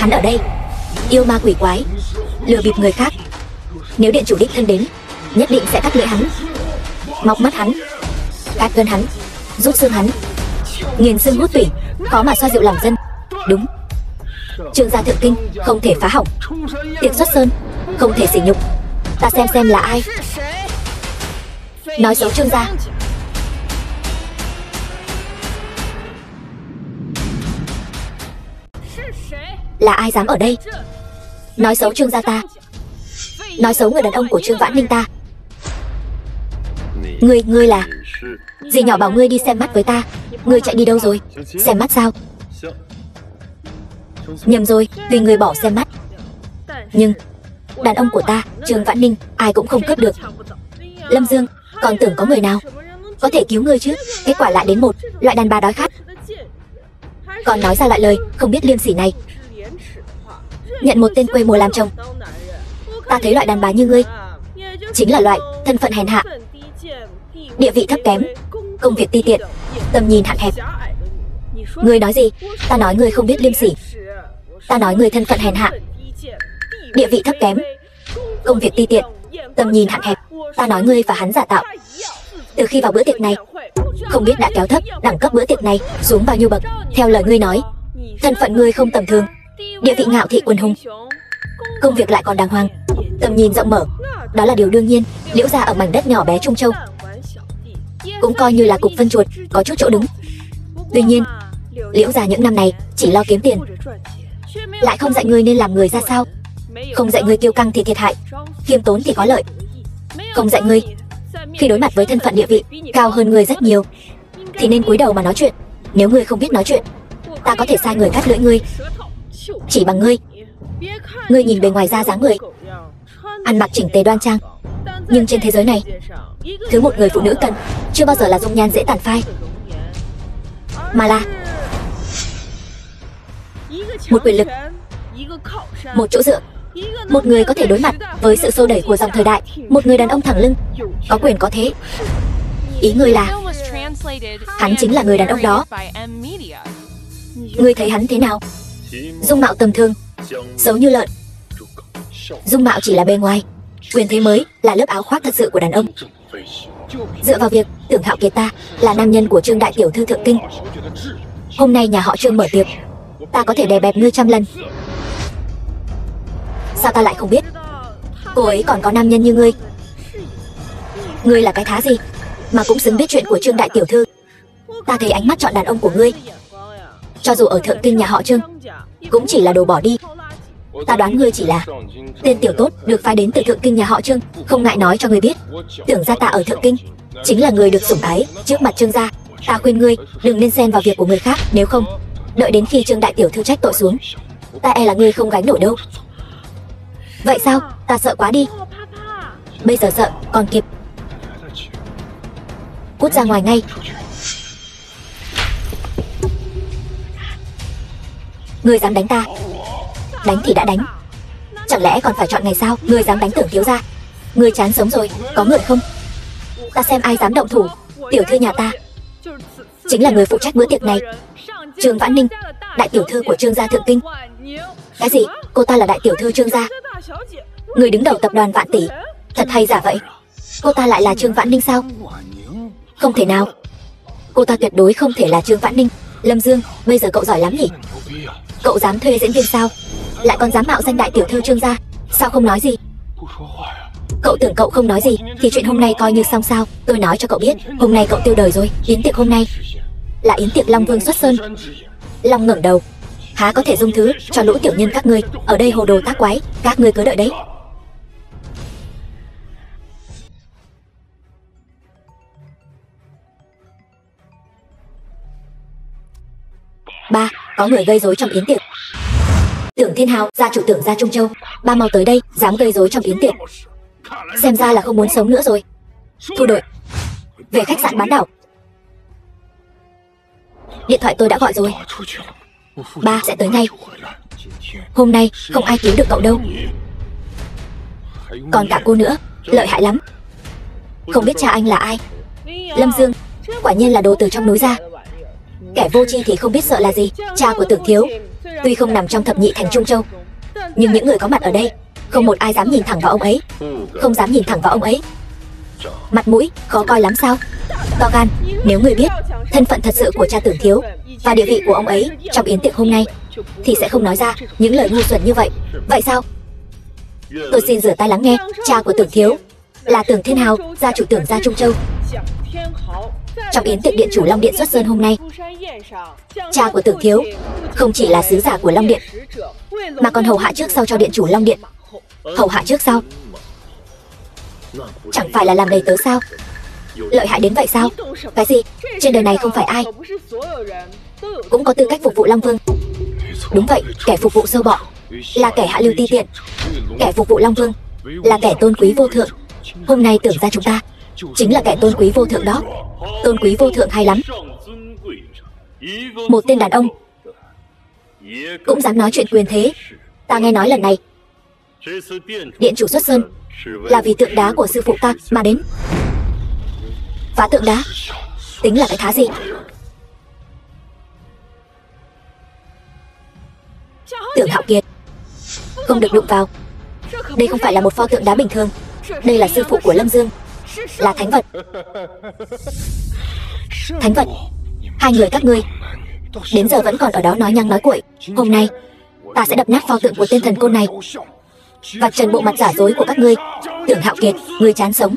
Hắn ở đây, yêu ma quỷ quái, lừa bịp người khác. Nếu điện chủ đích thân đến, nhất định sẽ cắt lưỡi hắn, móc mắt hắn, cắt gân hắn, rút xương hắn, nghiền xương hút tủy, khó mà xoa dịu lòng dân. Đúng, Trương gia thượng kinh không thể phá hỏng, tiệc xuất sơn không thể sỉ nhục. Ta xem là ai nói xấu Trương gia. Là ai dám ở đây nói xấu Trương gia ta, nói xấu người đàn ông của Trương Vãn Ninh ta? Ngươi là... Dì nhỏ bảo ngươi đi xem mắt với ta. Ngươi chạy đi đâu rồi? Xem mắt sao? Nhầm rồi, vì ngươi bỏ xem mắt. Nhưng đàn ông của ta, Trương Vãn Ninh, ai cũng không cướp được. Lâm Dương, còn tưởng có người nào có thể cứu ngươi chứ, kết quả lại đến một loại đàn bà đói khát, còn nói ra loại lời không biết liêm sỉ này. Nhận một tên quê mùa làm chồng. Ta thấy loại đàn bà như ngươi chính là loại thân phận hèn hạ, địa vị thấp kém, công việc ti tiện, tầm nhìn hạn hẹp. Ngươi nói gì? Ta nói ngươi không biết liêm sỉ. Ta nói ngươi thân phận hèn hạ, địa vị thấp kém, công việc ti tiện, tầm nhìn hạn hẹp. Ta nói ngươi và hắn giả tạo. Từ khi vào bữa tiệc này, không biết đã kéo thấp đẳng cấp bữa tiệc này xuống bao nhiêu bậc. Theo lời ngươi nói, thân phận ngươi không tầm thường, địa vị ngạo thị quần hùng, công việc lại còn đàng hoàng, tầm nhìn rộng mở. Đó là điều đương nhiên. Liễu gia ở mảnh đất nhỏ bé Trung Châu cũng coi như là cục phân chuột, có chút chỗ đứng. Tuy nhiên, Liễu gia những năm này chỉ lo kiếm tiền, lại không dạy ngươi nên làm người ra sao. Không dạy ngươi kiêu căng thì thiệt hại, khiêm tốn thì có lợi. Không dạy ngươi khi đối mặt với thân phận địa vị cao hơn ngươi rất nhiều thì nên cúi đầu mà nói chuyện. Nếu ngươi không biết nói chuyện, ta có thể sai người cắt lưỡi ngươi. Chỉ bằng ngươi. Ngươi nhìn bề ngoài ra dáng người, ăn mặc chỉnh tề đoan trang, nhưng trên thế giới này, thứ một người phụ nữ cần chưa bao giờ là dung nhan dễ tàn phai, mà là một quyền lực, một chỗ dựa, một người có thể đối mặt với sự xô đẩy của dòng thời đại, một người đàn ông thẳng lưng, có quyền có thế. Ý ngươi là hắn chính là người đàn ông đó. Ngươi thấy hắn thế nào? Dung mạo tầm thường, xấu như lợn. Dung mạo chỉ là bề ngoài, quyền thế mới là lớp áo khoác thật sự của đàn ông. Dựa vào việc Tưởng Hạo Kiệt ta là nam nhân của Trương đại tiểu thư thượng kinh, hôm nay nhà họ Trương mở tiệc, ta có thể đè bẹp ngươi trăm lần. Sao ta lại không biết cô ấy còn có nam nhân như ngươi? Ngươi là cái thá gì mà cũng xứng biết chuyện của Trương đại tiểu thư? Ta thấy ánh mắt chọn đàn ông của ngươi, cho dù ở thượng kinh nhà họ Trương, cũng chỉ là đồ bỏ đi. Ta đoán ngươi chỉ là tên tiểu tốt được phái đến từ thượng kinh nhà họ Trương. Không ngại nói cho ngươi biết, Tưởng gia ta ở thượng kinh chính là người được sủng ái trước mặt Trương gia. Ta khuyên ngươi đừng nên xen vào việc của người khác, nếu không đợi đến khi Trương đại tiểu thư trách tội xuống, ta e là ngươi không gánh nổi đâu. Vậy sao? Ta sợ quá đi. Bây giờ sợ còn kịp. Cút ra ngoài ngay. Ngươi dám đánh ta? Đánh thì đã đánh, chẳng lẽ còn phải chọn ngày sao? Ngươi dám đánh Tưởng thiếu gia, ngươi chán sống rồi, có người không? Ta xem ai dám động thủ. Tiểu thư nhà ta chính là người phụ trách bữa tiệc này, Trương Vãn Ninh, đại tiểu thư của Trương gia thượng kinh. Cái gì? Cô ta là đại tiểu thư Trương gia? Người đứng đầu tập đoàn Vạn Tỷ, thật hay giả vậy? Cô ta lại là Trương Vãn Ninh sao? Không thể nào, cô ta tuyệt đối không thể là Trương Vãn Ninh. Lâm Dương, bây giờ cậu giỏi lắm nhỉ? Cậu dám thuê diễn viên sao? Lại còn dám mạo danh đại tiểu thư Trương gia, sao không nói gì? Cậu tưởng cậu không nói gì thì chuyện hôm nay coi như xong sao? Tôi nói cho cậu biết, hôm nay cậu tiêu đời rồi. Yến tiệc hôm nay là yến tiệc Long Vương xuất sơn. Long ngẩng đầu, há có thể dung thứ cho lũ tiểu nhân các ngươi ở đây hồ đồ tác quái. Các ngươi cứ đợi đấy. Ba, có người gây rối trong yến tiệc. Tưởng Thiên Hào, gia chủ Tưởng gia Trung Châu, ba mau tới đây, dám gây rối trong yến tiệc, xem ra là không muốn sống nữa rồi. Thu đội về khách sạn bán đảo. Điện thoại tôi đã gọi rồi, ba sẽ tới ngay. Hôm nay không ai cứu được cậu đâu. Còn cả cô nữa, lợi hại lắm. Không biết cha anh là ai? Lâm Dương, quả nhiên là đồ từ trong núi ra. Kẻ vô tri thì không biết sợ là gì. Cha của Tưởng thiếu Tuy không nằm trong thập nhị thành Trung Châu, nhưng những người có mặt ở đây không một ai dám nhìn thẳng vào ông ấy. Không dám nhìn thẳng vào ông ấy. Mặt mũi khó coi lắm sao? To gan, nếu người biết thân phận thật sự của cha Tưởng Thiếu và địa vị của ông ấy trong yến tiệc hôm nay thì sẽ không nói ra những lời ngu xuẩn như vậy. Vậy sao? Tôi xin rửa tai lắng nghe. Cha của Tưởng Thiếu là Tưởng Thiên Hào, gia chủ Tưởng gia Trung Châu. Trong yến tiệc điện chủ Long Điện xuất sơn hôm nay, cha của Tưởng Thiếu không chỉ là sứ giả của Long Điện, mà còn hầu hạ trước sau cho điện chủ Long Điện. Hầu hạ trước sau? Chẳng phải là làm đầy tớ sao? Lợi hại đến vậy sao? Cái gì? Trên đời này không phải ai cũng có tư cách phục vụ Long Vương. Đúng vậy, kẻ phục vụ sâu bọ là kẻ hạ lưu ti tiện. Kẻ phục vụ Long Vương là kẻ tôn quý vô thượng. Hôm nay Tưởng gia chúng ta chính là kẻ tôn quý vô thượng đó. Tôn quý vô thượng hay lắm. Một tên đàn ông cũng dám nói chuyện quyền thế. Ta nghe nói lần này điện chủ xuất sơn là vì tượng đá của sư phụ ta mà đến. Phá tượng đá tính là cái thá gì? Tưởng Hạo Kiệt, không được đụng vào. Đây không phải là một pho tượng đá bình thường. Đây là sư phụ của Lâm Dương, là thánh vật. Thánh vật? Hai người các ngươi đến giờ vẫn còn ở đó nói nhăng nói cuội. Hôm nay ta sẽ đập nát pho tượng của tên thần côn này, vạch trần bộ mặt giả dối của các ngươi. Tưởng Hạo Kiệt, ngươi chán sống.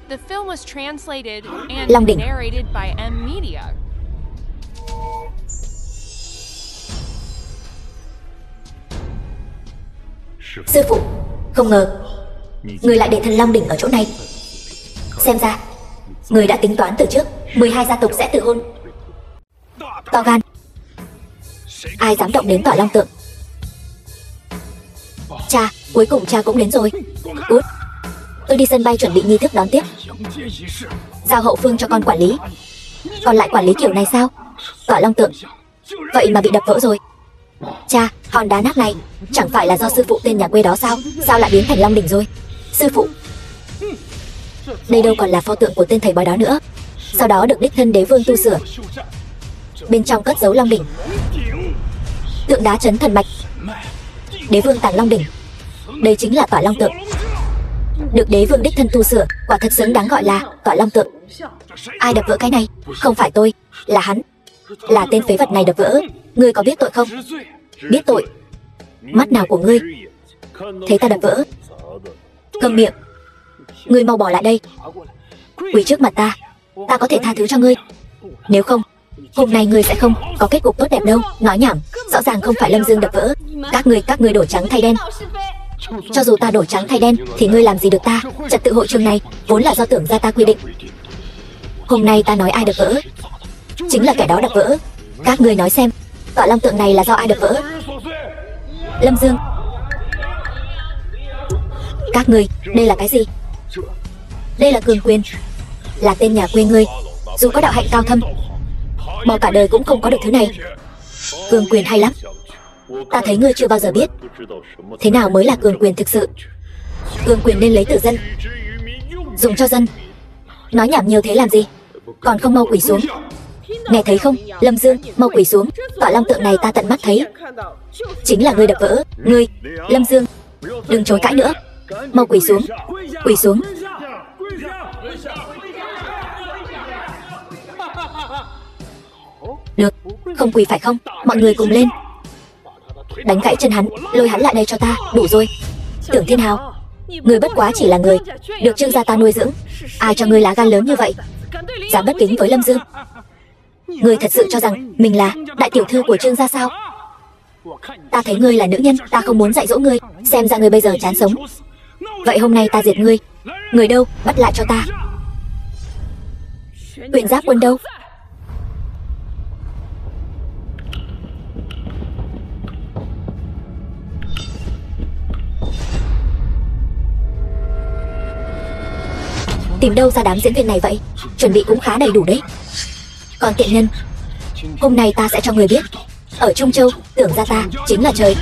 The film was translated Long and Đỉnh. narrated by M Media. Sư phụ, không ngờ người lại để thần Long Đỉnh ở chỗ này. Xem ra người đã tính toán từ trước 12 gia tộc sẽ tự hôn. To gan, ai dám động đến Tỏa Long tượng? Cha, cuối cùng cha cũng đến rồi. Cút. Tôi đi sân bay chuẩn bị nghi thức đón tiếp. Giao hậu phương cho con quản lý. Còn lại quản lý kiểu này sao? Tỏa Long tượng vậy mà bị đập vỡ rồi. Cha, hòn đá nát này chẳng phải là do sư phụ tên nhà quê đó sao? Sao lại biến thành Long Đỉnh rồi? Sư phụ, đây đâu còn là pho tượng của tên thầy bói đó nữa. Sau đó được đích thân đế vương tu sửa. Bên trong cất giấu Long Đỉnh. Tượng đá chấn thần mạch. Đế vương tàng Long Đỉnh. Đây chính là Tỏa Long tượng. Được đế vương đích thân tu sửa, quả thật xứng đáng gọi là Tỏa Long tượng. Ai đập vỡ cái này? Không phải tôi, là hắn. Là tên phế vật này đập vỡ. Ngươi có biết tội không? Biết tội? Mắt nào của ngươi thấy ta đập vỡ? Câm miệng. Ngươi mau bỏ lại đây. Quỳ trước mặt ta, ta có thể tha thứ cho ngươi. Nếu không, hôm nay ngươi sẽ không có kết cục tốt đẹp đâu. Nói nhảm, rõ ràng không phải Lâm Dương đập vỡ. Các ngươi đổi trắng thay đen. Cho dù ta đổi trắng thay đen thì ngươi làm gì được ta? Trật tự hội trường này vốn là do Tưởng gia ta quy định. Hôm nay ta nói ai đập vỡ, chính là kẻ đó đập vỡ. Các ngươi nói xem, Tỏa Long tượng này là do ai đập vỡ? Lâm Dương. Các ngươi, đây là cái gì? Đây là cường quyền. Là tên nhà quê ngươi, dù có đạo hạnh cao thâm, bỏ cả đời cũng không có được thứ này. Cường quyền hay lắm. Ta thấy ngươi chưa bao giờ biết thế nào mới là cường quyền thực sự. Cường quyền nên lấy từ dân, dùng cho dân. Nói nhảm nhiều thế làm gì? Còn không mau quỳ xuống. Nghe thấy không, Lâm Dương, mau quỳ xuống. Tỏa Long tượng này ta tận mắt thấy, chính là ngươi đập vỡ. Ngươi, Lâm Dương, đừng chối cãi nữa. Mau quỳ xuống. Quỳ xuống. Được, không quỳ phải không? Mọi người cùng lên. Đánh gãy chân hắn, lôi hắn lại đây cho ta. Đủ rồi. Tưởng Thiên Hào, ngươi bất quá chỉ là người được Trương gia ta nuôi dưỡng. Ai cho ngươi lá gan lớn như vậy, dám bất kính với Lâm Dương? Ngươi thật sự cho rằng mình là đại tiểu thư của Trương gia sao? Ta thấy ngươi là nữ nhân, ta không muốn dạy dỗ ngươi. Xem ra ngươi bây giờ chán sống. Vậy hôm nay ta diệt ngươi. Người đâu, bắt lại cho ta. Huyền Giáp Quân đâu? Tìm đâu ra đám diễn viên này vậy? Chuẩn bị cũng khá đầy đủ đấy. Còn tiện nhân, hôm nay ta sẽ cho người biết, ở Trung Châu tưởng ra ta chính là trời.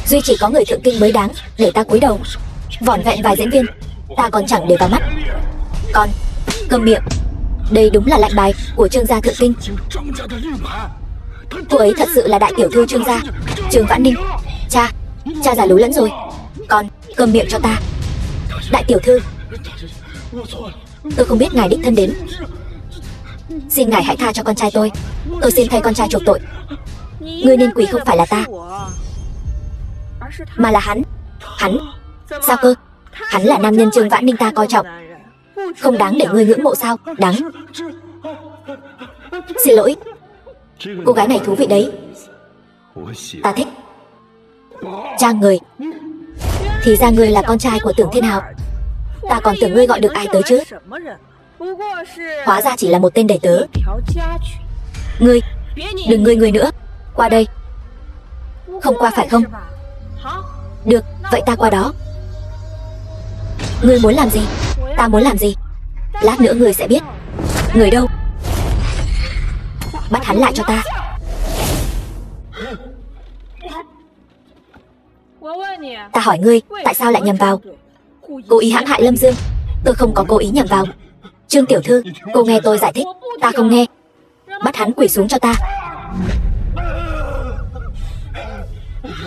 Duy chỉ có người thượng kinh mới đáng để ta cúi đầu. Vỏn vẹn vài diễn viên ta còn chẳng để vào mắt. Còn câm miệng. Đây đúng là lệnh bài của Trương gia thượng kinh. Cô ấy thật sự là đại tiểu thư Trương gia, Trương Vãn Ninh. Cha già lú lẫn rồi. Còn câm miệng cho ta. Đại tiểu thư, tôi không biết ngài đích thân đến, xin ngài hãy tha cho con trai tôi xin thay con trai chuộc tội. Ngươi nên quỳ không phải là ta, mà là hắn. Hắn? Sao cơ? Hắn là nam nhân Trương Vãn Ninh ta coi trọng, không đáng để ngươi ngưỡng mộ sao? Đáng. Xin lỗi, cô gái này thú vị đấy, ta thích. Trang người, thì ra ngươi là con trai của Tưởng Thiên Hào. Ta còn tưởng ngươi gọi được ai tới chứ. Hóa ra chỉ là một tên đầy tớ. Ngươi, đừng ngươi nữa. Qua đây. Không qua phải không? Được, vậy ta qua đó. Ngươi muốn làm gì? Ta muốn làm gì? Lát nữa ngươi sẽ biết. Người đâu? Bắt hắn lại cho ta. Ta hỏi ngươi, tại sao lại nhầm vào? Cố ý hãm hại Lâm Dương. Tôi không có cố ý nhầm vào. Trương tiểu thư, cô nghe tôi giải thích. Ta không nghe. Bắt hắn quỳ xuống cho ta.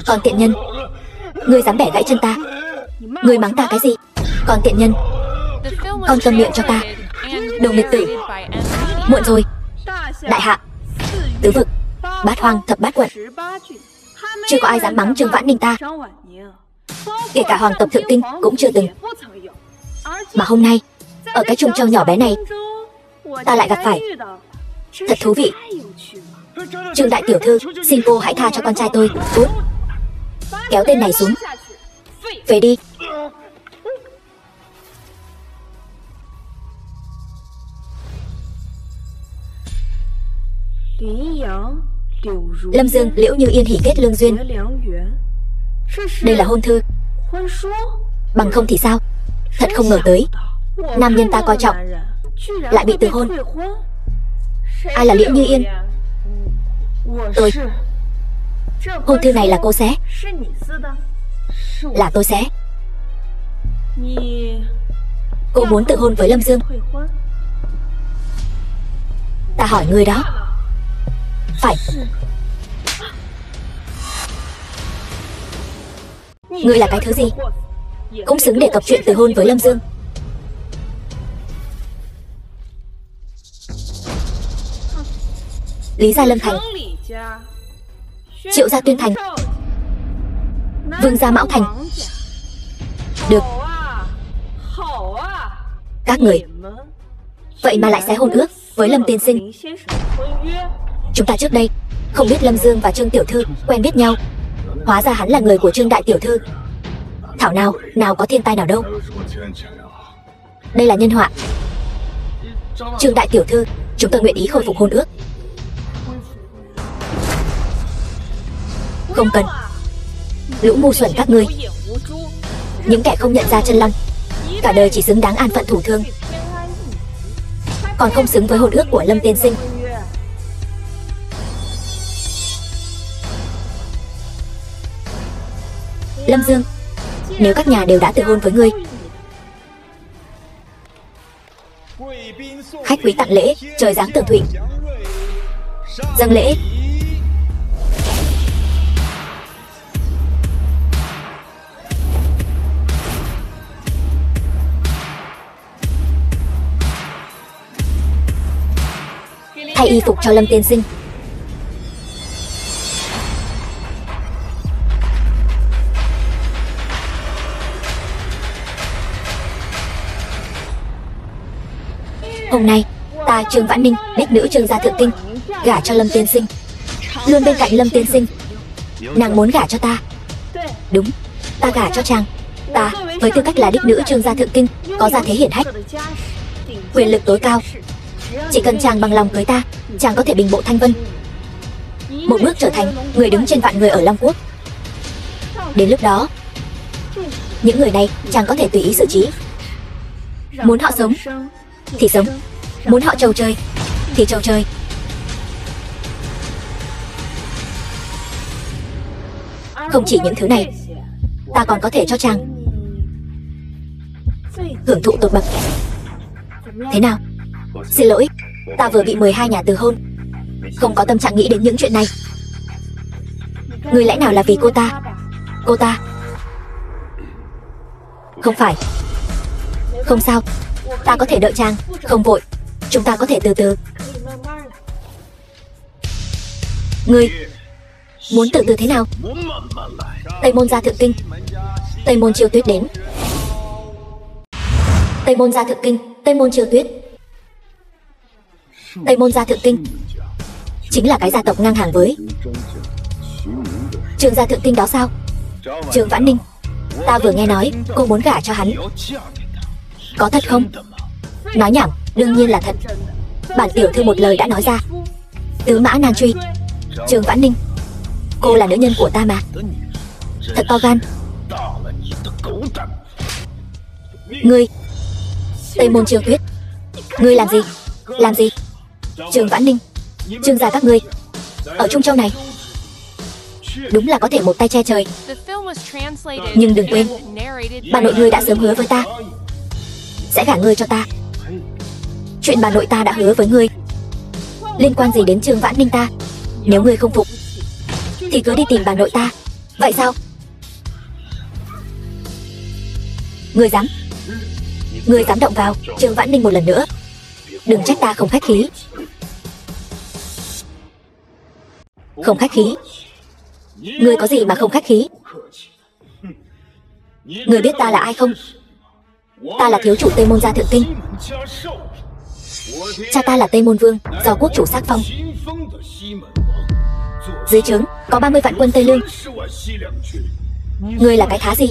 Còn tiện nhân, ngươi dám bẻ gãy chân ta. Ngươi mắng ta cái gì? Còn tiện nhân, con câm miệng cho ta. Đồ nghịch tử. Muộn rồi. Đại hạ, tứ vực, bát hoang thập bát quận, chưa có ai dám mắng Trương Vãn Ninh ta. Kể cả hoàng tộc thượng kinh cũng chưa từng. Mà hôm nay, ở cái Trung Châu nhỏ bé này, ta lại gặp phải. Thật thú vị. Trương đại tiểu thư, xin cô hãy tha cho con trai tôi. Cút. Kéo tên này xuống. Về đi. Lâm Dương, Liễu Như Yên hỉ kết lương duyên. Đây là hôn thư. Bằng không thì sao? Thật không ngờ tới, nam nhân ta coi trọng lại bị từ hôn. Ai là Liễu Như Yên? Tôi. Hôn thư này là cô xé. Là tôi xé. Cô muốn tự hôn với Lâm Dương. Ta hỏi ngươi đó. Phải. Ngươi là cái thứ gì? Cũng xứng đề cập chuyện từ hôn với Lâm Dương. Lý gia Lâm Thành, Triệu gia Tuyên Thành, Vương gia Mão Thành. Được. Các người vậy mà lại xé hôn ước với Lâm tiên sinh. Chúng ta trước đây không biết Lâm Dương và Trương tiểu thư quen biết nhau. Hóa ra hắn là người của Trương đại tiểu thư. Thảo nào có thiên tai nào đâu. Đây là nhân họa. Trương đại tiểu thư, chúng tôi nguyện ý khôi phục hôn ước. Không cần. Lũ ngu xuẩn các ngươi, những kẻ không nhận ra chân long, cả đời chỉ xứng đáng an phận thủ thương, còn không xứng với hôn ước của Lâm tiên sinh. Lâm Dương, nếu các nhà đều đã từ hôn với ngươi, khách quý tặng lễ, trời giáng tường thụy. Dâng lễ. Thay y phục cho Lâm tiên sinh. Hôm nay, ta Trương Vãn Ninh, đích nữ Trương gia thượng kinh, gả cho Lâm tiên sinh, luôn bên cạnh Lâm tiên sinh. Nàng muốn gả cho ta. Đúng, ta gả cho chàng. Ta, với tư cách là đích nữ Trương gia thượng kinh, có gia thế hiển hách, quyền lực tối cao. Chỉ cần chàng bằng lòng cưới ta, chàng có thể bình bộ Thanh Vân, một bước trở thành người đứng trên vạn người ở Long Quốc. Đến lúc đó, những người này chàng có thể tùy ý xử trí. Muốn họ sống thì sống, muốn họ trầu trời thì trầu trời. Không chỉ những thứ này, ta còn có thể cho chàng hưởng thụ tột bậc. Thế nào? Xin lỗi, ta vừa bị 12 nhà từ hôn, không có tâm trạng nghĩ đến những chuyện này. Người lẽ nào là vì cô ta? Cô ta? Không phải. Không sao, ta có thể đợi chàng, không vội. Chúng ta có thể từ từ. Ngươi muốn từ từ thế nào? Tây Môn gia thượng kinh, Tây Môn Chiêu Tuyết đến. Tây Môn gia thượng kinh, Tây Môn Chiêu Tuyết. Tây Môn gia thượng kinh chính là cái gia tộc ngang hàng với Trương gia thượng kinh đó sao? Trương Vãn Ninh, ta vừa nghe nói cô muốn gả cho hắn. Có thật không? Nói nhảm, đương nhiên là thật. Bản tiểu thư một lời đã nói ra. Tứ mã nan truy. Trương Vãn Ninh, cô là nữ nhân của ta mà. Thật to gan. Ngươi, Tây Môn Chiêu Tuyết, ngươi làm gì? Làm gì? Trương Vãn Ninh, Trương gia các ngươi ở Trung Châu này đúng là có thể một tay che trời. Nhưng đừng quên, bà nội ngươi đã sớm hứa với ta sẽ gả ngươi cho ta. Chuyện bà nội ta đã hứa với ngươi liên quan gì đến Trương Vãn Ninh ta? Nếu ngươi không phục thì cứ đi tìm bà nội ta. Vậy sao? Ngươi dám động vào Trương Vãn Ninh một lần nữa, đừng trách ta không khách khí. Không khách khí? Ngươi có gì mà không khách khí? Ngươi biết ta là ai không? Ta là thiếu chủ Tây Môn gia thượng kinh. Cha ta là Tây Môn Vương, do quốc chủ xác phong. Dưới trướng có 30 vạn quân Tây Lương. Ngươi là cái thá gì?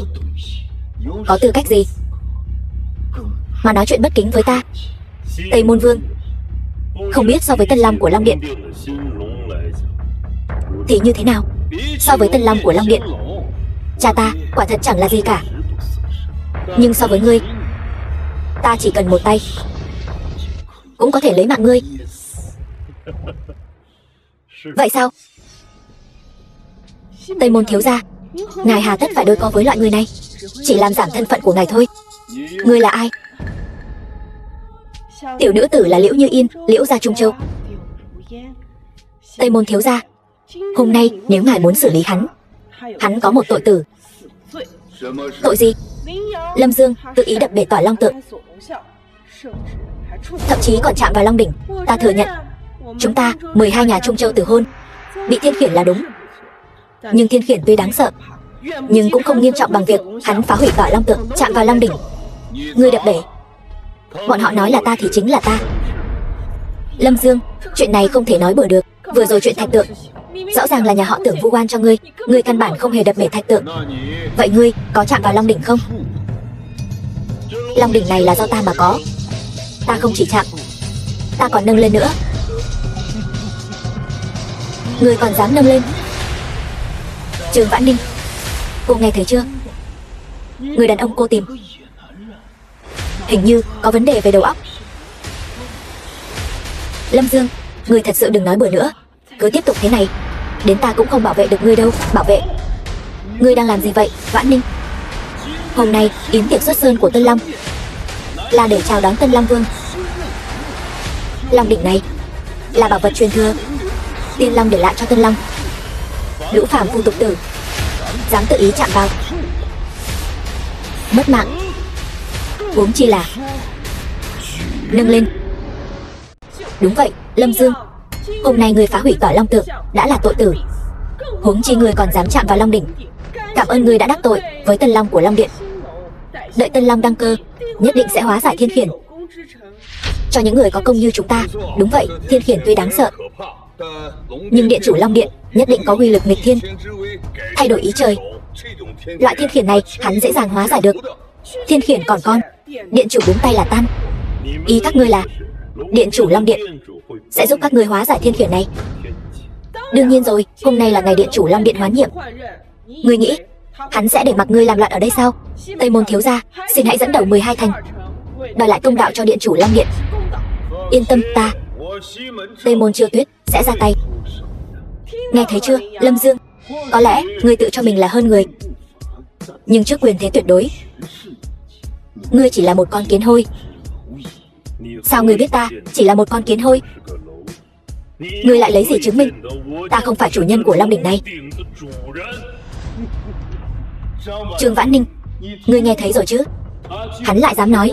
Có tư cách gì mà nói chuyện bất kính với ta? Tây Môn Vương không biết so với Tân Long của Long Điện thì như thế nào? So với Tân Long của Long Điện, cha ta quả thật chẳng là gì cả. Nhưng so với ngươi, ta chỉ cần một tay cũng có thể lấy mạng ngươi. Vậy sao? Tây Môn thiếu gia, ngài hà tất phải đôi co với loại người này, chỉ làm giảm thân phận của ngài thôi. Ngươi là ai? Tiểu nữ tử là Liễu Như Yên, Liễu gia Trung Châu. Tây Môn thiếu gia, hôm nay nếu ngài muốn xử lý hắn có một tội tử. Tội gì? Lâm Dương tự ý đập bể tỏi Long Tượng, thậm chí còn chạm vào Long Đỉnh. Ta thừa nhận chúng ta 12 nhà Trung Châu từ hôn bị Thiên Khiển là đúng. Nhưng Thiên Khiển tuy đáng sợ, nhưng cũng không nghiêm trọng bằng việc hắn phá hủy tỏi Long Tượng, chạm vào Long Đỉnh. Ngươi đập bể, bọn họ nói là ta thì chính là ta. Lâm Dương, chuyện này không thể nói bừa được. Vừa rồi chuyện thạch tượng, rõ ràng là nhà họ Tưởng vu oan cho ngươi. Ngươi căn bản không hề đập bể thạch tượng. Vậy ngươi có chạm vào Long Đỉnh không? Long Đỉnh này là do ta mà có. Ta không chỉ chạm, ta còn nâng lên nữa. Ngươi còn dám nâng lên? Trương Vãn Ninh, cô nghe thấy chưa? Người đàn ông cô tìm hình như có vấn đề về đầu óc. Lâm Dương, ngươi thật sự đừng nói bừa nữa. Cứ tiếp tục thế này, đến ta cũng không bảo vệ được ngươi đâu. Bảo vệ? Ngươi đang làm gì vậy, Vãn Ninh? Hôm nay yến tiệc xuất sơn của Tân Long là để chào đón Tân Long Vương. Long đỉnh này là bảo vật truyền thừa Tiên Long để lại cho Tân Long. Lũ phàm phu tục tử dám tự ý chạm vào, mất mạng. Huống chi là nâng lên. Đúng vậy, Lâm Dương, hôm nay người phá hủy tỏi Long Tượng đã là tội tử, huống chi người còn dám chạm vào Long đỉnh. Cảm ơn người đã đắc tội với Tân Long của Long Điện. Đợi Tân Long đăng cơ, nhất định sẽ hóa giải Thiên Khiển cho những người có công như chúng ta. Đúng vậy, Thiên Khiển tuy đáng sợ, nhưng điện chủ Long Điện nhất định có uy lực nghịch thiên, thay đổi ý trời. Loại Thiên Khiển này hắn dễ dàng hóa giải được. Thiên Khiển còn con, điện chủ đúng tay là tan. Ý các ngươi là điện chủ Long Điện sẽ giúp các ngươi hóa giải Thiên Khiển này? Đương nhiên rồi, hôm nay là ngày điện chủ Long Điện hoán nhiệm. Ngươi nghĩ hắn sẽ để mặc ngươi làm loạn ở đây sao? Tây Môn thiếu gia, xin hãy dẫn đầu 12 thành đòi lại công đạo cho điện chủ Long Điện. Yên tâm, ta, Tây Môn Chiêu Tuyết, sẽ ra tay. Nghe thấy chưa, Lâm Dương? Có lẽ ngươi tự cho mình là hơn người, nhưng trước quyền thế tuyệt đối, ngươi chỉ là một con kiến hôi. Sao ngươi biết ta chỉ là một con kiến hôi? Ngươi lại lấy gì chứng minh ta không phải chủ nhân của Long Đỉnh này? Trương Vãn Ninh, ngươi nghe thấy rồi chứ? Hắn lại dám nói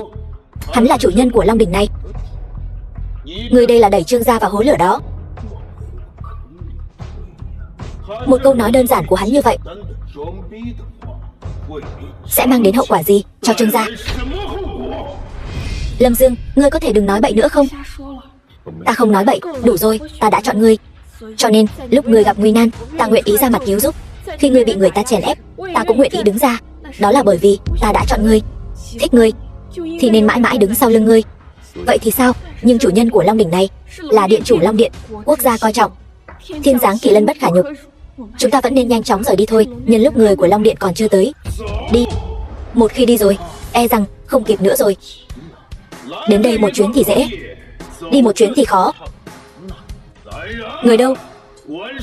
hắn là chủ nhân của Long Đỉnh này. Ngươi đây là đẩy Trương gia vào hố lửa đó. Một câu nói đơn giản của hắn như vậy sẽ mang đến hậu quả gì cho Trương gia? Lâm Dương, ngươi có thể đừng nói bậy nữa không? Ta không nói bậy, đủ rồi, ta đã chọn ngươi. Cho nên, lúc ngươi gặp nguy nan, ta nguyện ý ra mặt cứu giúp. Khi ngươi bị người ta chèn ép, ta cũng nguyện ý đứng ra. Đó là bởi vì ta đã chọn ngươi, thích ngươi, thì nên mãi mãi đứng sau lưng ngươi. Vậy thì sao? Nhưng chủ nhân của Long Đỉnh này là điện chủ Long Điện, quốc gia coi trọng, thiên giáng kỳ lân bất khả nhục. Chúng ta vẫn nên nhanh chóng rời đi thôi, nhân lúc người của Long Điện còn chưa tới. Đi. Một khi đi rồi, e rằng không kịp nữa rồi. Đến đây một chuyến thì dễ, đi một chuyến thì khó. Người đâu?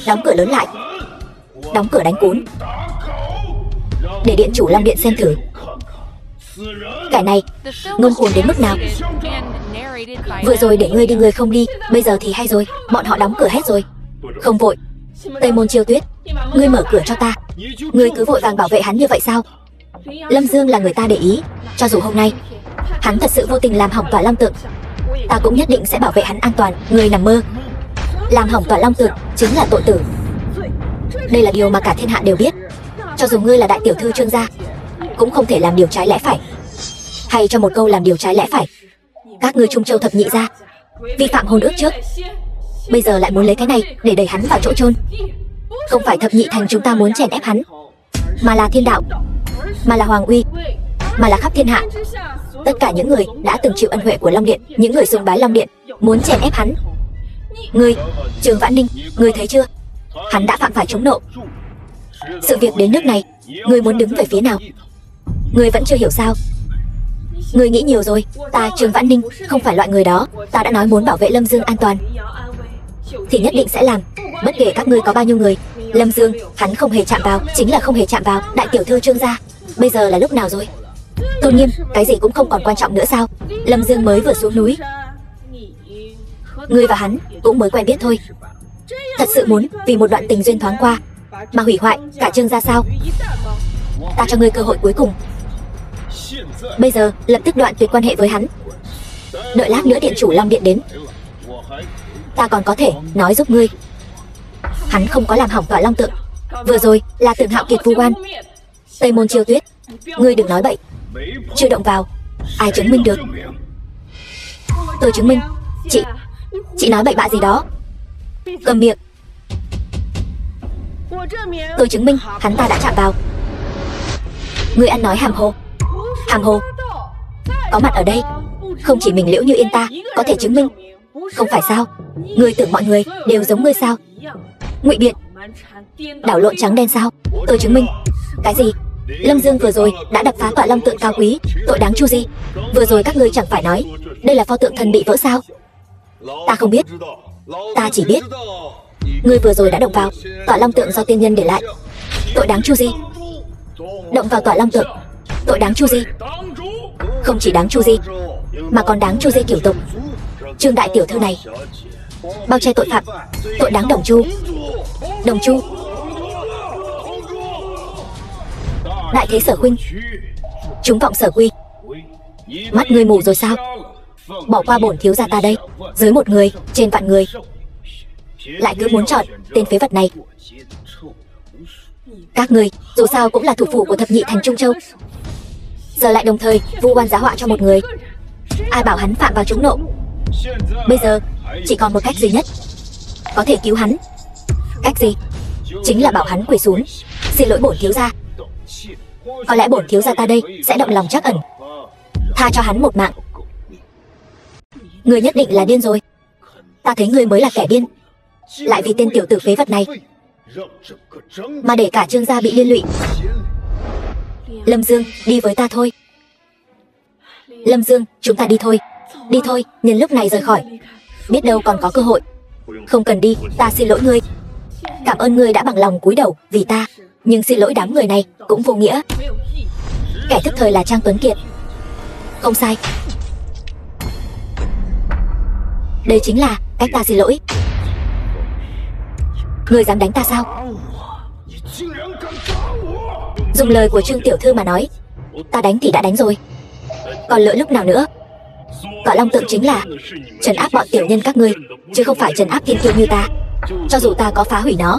Đóng cửa lớn lại, đóng cửa đánh cún, để điện chủ Long Điện xem thử kẻ này ngông cuồng đến mức nào. Vừa rồi để ngươi đi ngươi không đi, bây giờ thì hay rồi, bọn họ đóng cửa hết rồi. Không vội, Tây Môn Chiêu Tuyết, ngươi mở cửa cho ta. Ngươi cứ vội vàng bảo vệ hắn như vậy sao? Lâm Dương là người ta để ý, cho dù hôm nay hắn thật sự vô tình làm hỏng Tỏa Long Tượng, ta cũng nhất định sẽ bảo vệ hắn an toàn. Ngươi nằm mơ. Làm hỏng Tỏa Long Tượng chính là tội tử. Đây là điều mà cả thiên hạ đều biết. Cho dù ngươi là đại tiểu thư Trương gia, cũng không thể làm điều trái lẽ phải. Hay cho một câu làm điều trái lẽ phải. Các ngươi Trung Châu thập nhị gia vi phạm hôn ước trước, bây giờ lại muốn lấy cái này để đẩy hắn vào chỗ chôn. Không phải thập nhị thành chúng ta muốn chèn ép hắn, mà là thiên đạo, mà là hoàng uy, mà là khắp thiên hạ. Tất cả những người đã từng chịu ân huệ của Long Điện, những người sùng bái Long Điện, muốn chèn ép hắn. Ngươi, Trương Vãn Ninh, ngươi thấy chưa? Hắn đã phạm phải chống nộ. Sự việc đến nước này, ngươi muốn đứng về phía nào? Ngươi vẫn chưa hiểu sao? Ngươi nghĩ nhiều rồi. Ta Trương Vãn Ninh không phải loại người đó. Ta đã nói muốn bảo vệ Lâm Dương an toàn thì nhất định sẽ làm, bất kể các ngươi có bao nhiêu người. Lâm Dương, hắn không hề chạm vào, chính là không hề chạm vào đại tiểu thư Trương gia. Bây giờ là lúc nào rồi? Tôn nghiêm, cái gì cũng không còn quan trọng nữa sao? Lâm Dương mới vừa xuống núi, ngươi và hắn cũng mới quen biết thôi. Thật sự muốn vì một đoạn tình duyên thoáng qua mà hủy hoại cả Trương gia sao? Ta cho ngươi cơ hội cuối cùng. Bây giờ lập tức đoạn tuyệt quan hệ với hắn. Đợi lát nữa điện chủ Long Điện đến, ta còn có thể nói giúp ngươi. Hắn không có làm hỏng Tỏa Long Tượng. Vừa rồi là Tưởng Hạo Kiệt vu oan. Tây Môn Chiêu Tuyết, ngươi đừng nói bậy. Chưa động vào, ai chứng minh được? Tôi chứng minh. Chị nói bậy bạ gì đó? Cầm miệng. Tôi chứng minh hắn ta đã chạm vào. Ngươi ăn nói hàm hồ. Hàm hồ. Có mặt ở đây, không chỉ mình Liễu Như Yên ta có thể chứng minh. Không phải sao? Ngươi tưởng mọi người đều giống ngươi sao? Ngụy biện, đảo lộn trắng đen sao? Tôi chứng minh. Cái gì? Lâm Dương vừa rồi đã đập phá Tỏa Long Tượng cao quý, tội đáng chu di. Vừa rồi các ngươi chẳng phải nói đây là pho tượng thần bị vỡ sao? Ta không biết. Ta chỉ biết ngươi vừa rồi đã động vào Tỏa Long Tượng do tiên nhân để lại, tội đáng chu di. Động vào Tỏa Long Tượng, tội đáng chu di. Không chỉ đáng chu di, mà còn đáng chu di cửu tục. Trương đại tiểu thư này bao che tội phạm, tội đáng đồng chu. Đồng chu. Đại thế Sở huynh, chúng vọng Sở quy. Mắt ngươi mù rồi sao? Bỏ qua bổn thiếu gia ta đây. Dưới một người, trên vạn người, lại cứ muốn chọn tên phế vật này. Các ngươi dù sao cũng là thủ phủ của thập nhị thành Trung Châu, giờ lại đồng thời vu oan giá họa cho một người. Ai bảo hắn phạm vào trúng nộ? Bây giờ chỉ còn một cách duy nhất có thể cứu hắn. Cách gì? Chính là bảo hắn quỳ xuống xin lỗi bổn thiếu gia. Có lẽ bổn thiếu gia ta đây sẽ động lòng trắc ẩn, tha cho hắn một mạng. Ngươi nhất định là điên rồi. Ta thấy ngươi mới là kẻ điên, lại vì tên tiểu tử phế vật này mà để cả Trương gia bị liên lụy. Lâm Dương, đi với ta thôi. Lâm Dương, chúng ta đi thôi. Đi thôi, nhân lúc này rời khỏi. Biết đâu còn có cơ hội. Không cần đi, ta xin lỗi ngươi. Cảm ơn ngươi đã bằng lòng cúi đầu vì ta. Nhưng xin lỗi đám người này cũng vô nghĩa. Kẻ thức thời là Trang Tuấn Kiệt. Không sai. Đây chính là cách ta xin lỗi. Ngươi dám đánh ta sao? Dùng lời của Trương tiểu thư mà nói, ta đánh thì đã đánh rồi, còn lỡ lúc nào nữa? Cỏ Long Tượng chính là trấn áp bọn tiểu nhân các ngươi, chứ không phải trấn áp thiên kiêu như ta. Cho dù ta có phá hủy nó,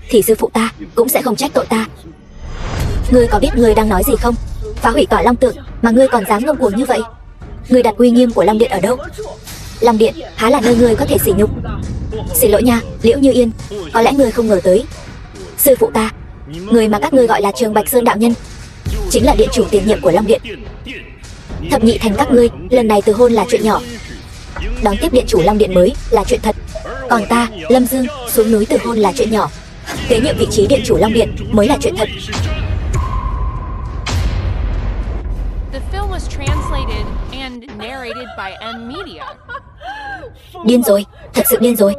thì sư phụ ta cũng sẽ không trách tội ta. Ngươi có biết ngươi đang nói gì không? Phá hủy Cỏ Long Tượng mà ngươi còn dám ngông cuồng như vậy? Ngươi đặt uy nghiêm của Long Điện ở đâu? Long Điện há là nơi ngươi có thể sỉ nhục. Xin lỗi nha, Liễu Như Yên, có lẽ ngươi không ngờ tới, sư phụ ta, người mà các ngươi gọi là Trường Bạch Sơn đạo nhân, chính là điện chủ tiền nhiệm của Long Điện. Thập nhị thành các ngươi lần này từ hôn là chuyện nhỏ, đón tiếp điện chủ Long Điện mới là chuyện thật. Còn ta, Lâm Dương, xuống núi từ hôn là chuyện nhỏ, kế nhiệm vị trí điện chủ Long Điện mới là chuyện thật. The film was translated and narrated by M Media. Điên rồi, thật sự điên rồi.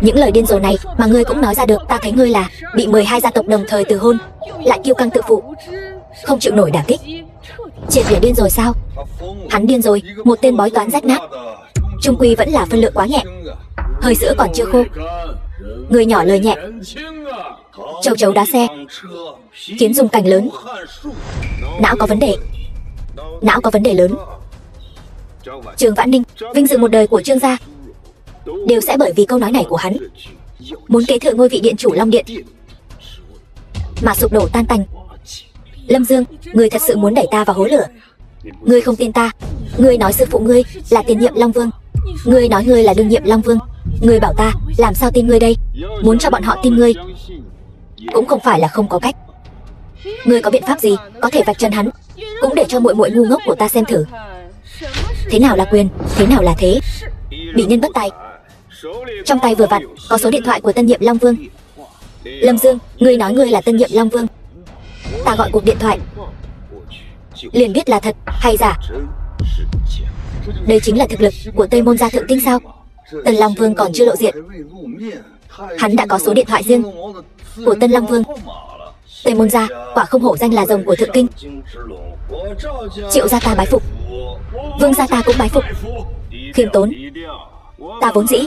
Những lời điên rồ này mà ngươi cũng nói ra được. Ta thấy ngươi là bị 12 gia tộc đồng thời từ hôn, lại kiêu căng tự phụ, không chịu nổi đả kích. Triệt để điên rồi sao? Hắn điên rồi, một tên bói toán rách nát. Trung quy vẫn là phân lượng quá nhẹ, hơi sữa còn chưa khô. Người nhỏ lời nhẹ, châu chấu đá xe, kiến dùng cành lớn. Não có vấn đề, não có vấn đề lớn. Trường Vãn Ninh, vinh dự một đời của Trương gia đều sẽ bởi vì câu nói này của hắn, muốn kế thừa ngôi vị điện chủ Long Điện, mà sụp đổ tan tành. Lâm Dương, ngươi thật sự muốn đẩy ta vào hố lửa. Ngươi không tin ta. Ngươi nói sư phụ ngươi là tiền nhiệm Long Vương, ngươi nói ngươi là đương nhiệm Long Vương. Ngươi bảo ta làm sao tin ngươi đây? Muốn cho bọn họ tin ngươi cũng không phải là không có cách. Ngươi có biện pháp gì có thể vạch trần hắn, cũng để cho muội muội ngu ngốc của ta xem thử thế nào là quyền, thế nào là thế. Bị nhân bất tài. Trong tay vừa vặn có số điện thoại của tân nhiệm Long Vương. Lâm Dương, ngươi nói ngươi là tân nhiệm Long Vương, ta gọi cuộc điện thoại liền biết là thật hay giả. Đây chính là thực lực của Tây Môn gia thượng kinh sao? Tân Long Vương còn chưa lộ diện, hắn đã có số điện thoại riêng của Tân Long Vương. Tây Môn gia quả không hổ danh là rồng của thượng kinh. Triệu gia ta bái phục, Vương gia ta cũng bái phục. Khiêm tốn, ta vốn dĩ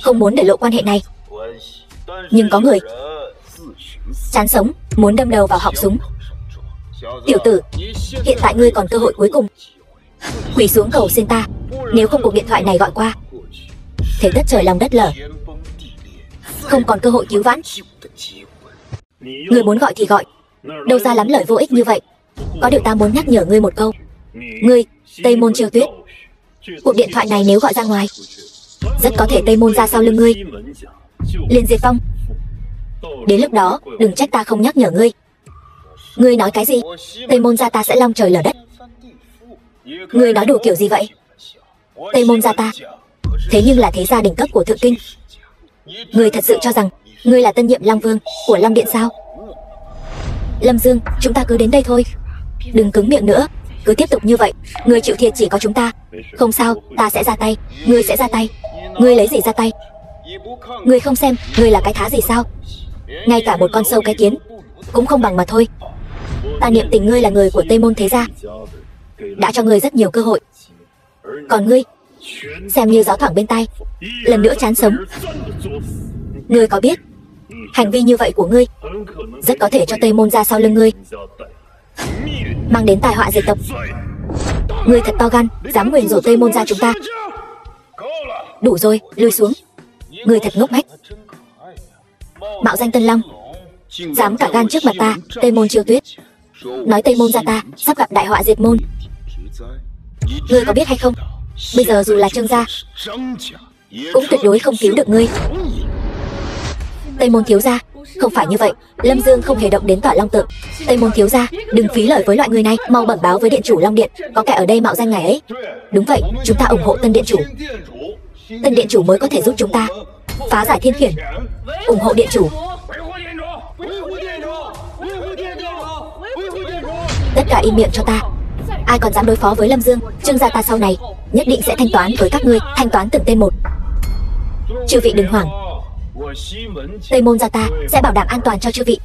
không muốn để lộ quan hệ này, nhưng có người chán sống muốn đâm đầu vào họng súng. Tiểu tử, hiện tại ngươi còn cơ hội cuối cùng, quỳ xuống cầu xin ta. Nếu không cuộc điện thoại này gọi qua, thế đất trời lòng đất lở, không còn cơ hội cứu vãn. Ngươi muốn gọi thì gọi, đâu ra lắm lời vô ích như vậy. Có điều ta muốn nhắc nhở ngươi một câu. Ngươi, Tây Môn Chiêu Tuyết, cuộc điện thoại này nếu gọi ra ngoài, rất có thể Tây Môn ra sau lưng ngươi liền diệt vong. Đến lúc đó đừng trách ta không nhắc nhở ngươi. Ngươi nói cái gì? Tây Môn gia ta sẽ long trời lở đất. Ngươi nói đủ kiểu gì vậy? Tây Môn gia ta thế nhưng là thế gia đỉnh cấp của thượng kinh. Ngươi thật sự cho rằng ngươi là tân nhiệm Long Vương của Long Điện sao? Lâm Dương, chúng ta cứ đến đây thôi, đừng cứng miệng nữa. Cứ tiếp tục như vậy, ngươi chịu thiệt chỉ có chúng ta. Không sao, ta sẽ ra tay. Ngươi sẽ ra tay? Ngươi lấy gì ra tay? Ngươi không xem ngươi là cái thá gì sao? Ngay cả một con sâu cái kiến cũng không bằng mà thôi. Ta niệm tình ngươi là người của Tây Môn thế gia, đã cho ngươi rất nhiều cơ hội, còn ngươi xem như gió thoảng bên tai, lần nữa chán sống. Ngươi có biết hành vi như vậy của ngươi rất có thể cho Tây Môn ra sau lưng ngươi mang đến tai họa diệt tộc. Ngươi thật to gan, dám nguyền rủa Tây Môn ra chúng ta. Đủ rồi, lui xuống. Ngươi thật ngốc nghếch, mạo danh Tân Long, dám cả gan trước mặt ta, Tây Môn Chiêu Tuyết, nói Tây Môn gia ta sắp gặp đại họa diệt môn. Ngươi có biết hay không, bây giờ dù là Trương gia cũng tuyệt đối không cứu được ngươi. Tây Môn thiếu gia, không phải như vậy. Lâm Dương không hề động đến Tỏa Long Tượng. Tây Môn thiếu gia, đừng phí lời với loại người này, mau bẩm báo với điện chủ Long Điện, có kẻ ở đây mạo danh ngài ấy. Đúng vậy, chúng ta ủng hộ tân điện chủ. Tân điện chủ mới có thể giúp chúng ta phá giải thiên khiển. Ủng hộ điện chủ. Tất cả im miệng cho ta. Ai còn dám đối phó với Lâm Dương, Trương gia ta sau này nhất định sẽ thanh toán với các ngươi, thanh toán từng tên một. Chư vị đừng hoảng, Tây Môn gia ta sẽ bảo đảm an toàn cho chư vị.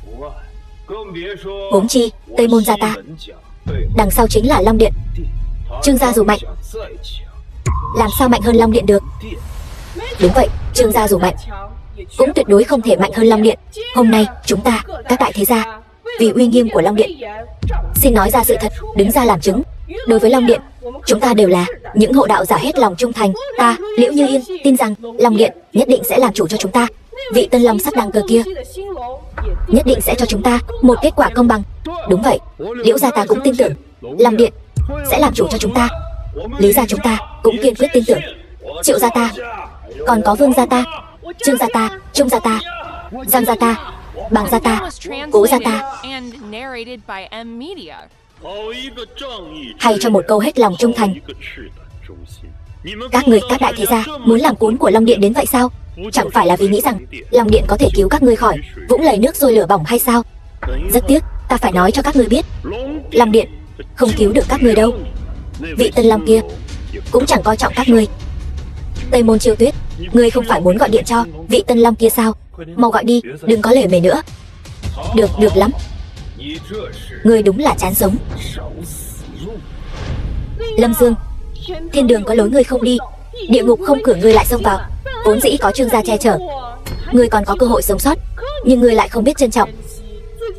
Huống chi Tây Môn gia ta đằng sau chính là Long Điện. Trương gia dù mạnh, làm sao mạnh hơn Long Điện được? Đúng vậy, Trương gia dù mạnh cũng tuyệt đối không thể mạnh hơn Long Điện. Hôm nay chúng ta, các đại thế gia, vì uy nghiêm của Long Điện, xin nói ra sự thật, đứng ra làm chứng. Đối với Long Điện, chúng ta đều là những hộ đạo giả hết lòng trung thành. Ta, Liễu Như Yên, tin rằng Long Điện nhất định sẽ làm chủ cho chúng ta. Vị Tân Long sắp đăng cơ kia nhất định sẽ cho chúng ta một kết quả công bằng. Đúng vậy, Liễu gia ta cũng tin tưởng Long Điện sẽ làm chủ cho chúng ta. Lý gia chúng ta cũng kiên quyết tin tưởng. Triệu gia ta, còn có Vương gia ta, Trương gia ta, Trung gia ta, Giang gia ta, Bàng gia ta, Cố gia ta. Hay cho một câu hết lòng trung thành. Các người, các đại thế gia muốn làm cuốn của Long Điện đến vậy sao? Chẳng phải là vì nghĩ rằng Long Điện có thể cứu các ngươi khỏi vũng lầy nước sôi lửa bỏng hay sao? Rất tiếc, ta phải nói cho các ngươi biết, Long Điện không cứu được các ngươi đâu. Vị Tân Long kia cũng chẳng coi trọng các ngươi. Tây Môn Chiêu Tuyết, ngươi không phải muốn gọi điện cho vị Tân Long kia sao? Mau gọi đi, đừng có lề mề nữa. Được, được lắm. Ngươi đúng là chán sống. Lâm Dương, thiên đường có lối ngươi không đi, địa ngục không cửa ngươi lại xông vào. Vốn dĩ có Trương gia che chở, ngươi còn có cơ hội sống sót, nhưng ngươi lại không biết trân trọng,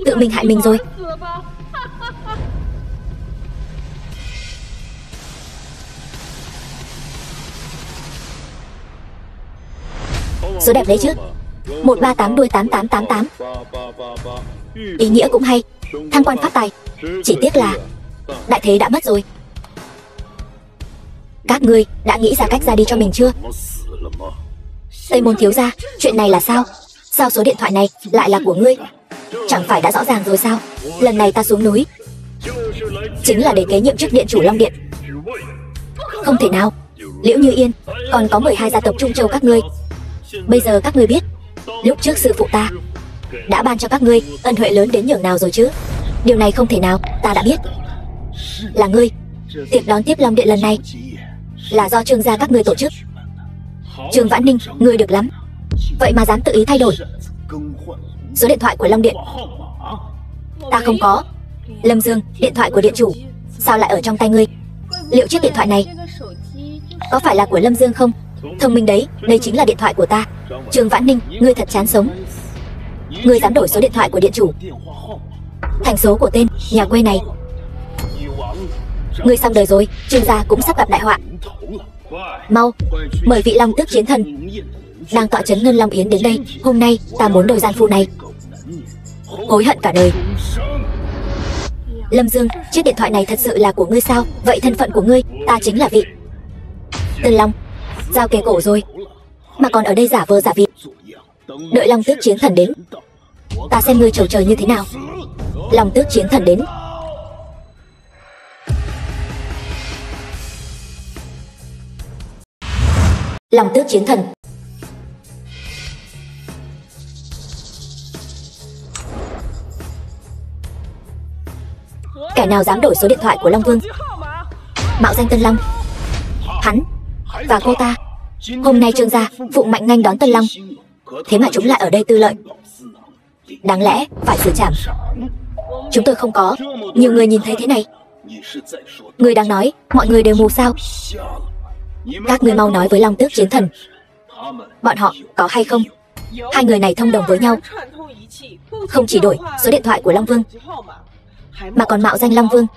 tự mình hại mình rồi. Số đẹp đấy chứ, 138 đuôi 8888. Ý nghĩa cũng hay, thăng quan phát tài. Chỉ tiếc là đại thế đã mất rồi. Các ngươi đã nghĩ ra cách ra đi cho mình chưa? Tây Môn thiếu gia, chuyện này là sao? Sao số điện thoại này lại là của ngươi? Chẳng phải đã rõ ràng rồi sao? Lần này ta xuống núi chính là để kế nhiệm chức điện chủ Long Điện. Không thể nào. Liễu Như Yên, còn có 12 gia tộc Trung Châu các ngươi. Bây giờ các ngươi biết lúc trước sư phụ ta đã ban cho các ngươi ân huệ lớn đến nhường nào rồi chứ? Điều này không thể nào, ta đã biết. Là ngươi. Tiệc đón tiếp Long Điện lần này là do Trương gia các ngươi tổ chức. Trương Vãn Ninh, ngươi được lắm, vậy mà dám tự ý thay đổi số điện thoại của Long Điện. Ta không có. Lâm Dương, điện thoại của điện chủ sao lại ở trong tay ngươi? Liệu chiếc điện thoại này có phải là của Lâm Dương không? Thông minh đấy, đây chính là điện thoại của ta. Trương Vãn Ninh, ngươi thật chán sống. Ngươi dám đổi số điện thoại của điện chủ thành số của tên nhà quê này. Ngươi xong đời rồi, Trương gia cũng sắp gặp đại họa. Mau, mời vị Long Tước Chiến Thần đang tọa trấn Ngân Long Yến đến đây. Hôm nay ta muốn đổi gian phu này hối hận cả đời. Lâm Dương, chiếc điện thoại này thật sự là của ngươi sao? Vậy thân phận của ngươi, ta chính là vị Tân Long, giao kề cổ rồi mà còn ở đây giả vờ giả vịt. Đợi Long Tước Chiến Thần đến, ta xem ngươi trầu trời như thế nào. Long Tước Chiến Thần đến. Long Tước Chiến Thần. Kẻ nào dám đổi số điện thoại của Long Vương, mạo danh Tân Long, hắn và cô ta hôm nay Trương gia phụng mệnh nghênh đón Tân Long, thế mà chúng lại ở đây tư lợi. Đáng lẽ phải xử trảm. Chúng tôi không có. Nhiều người nhìn thấy thế này. Người đang nói mọi người đều mù sao? Các ngươi mau nói với Long Tước Chiến Thần, bọn họ có hay không? Hai người này thông đồng với nhau, không chỉ đổi số điện thoại của Long Vương mà còn mạo danh Long Vương.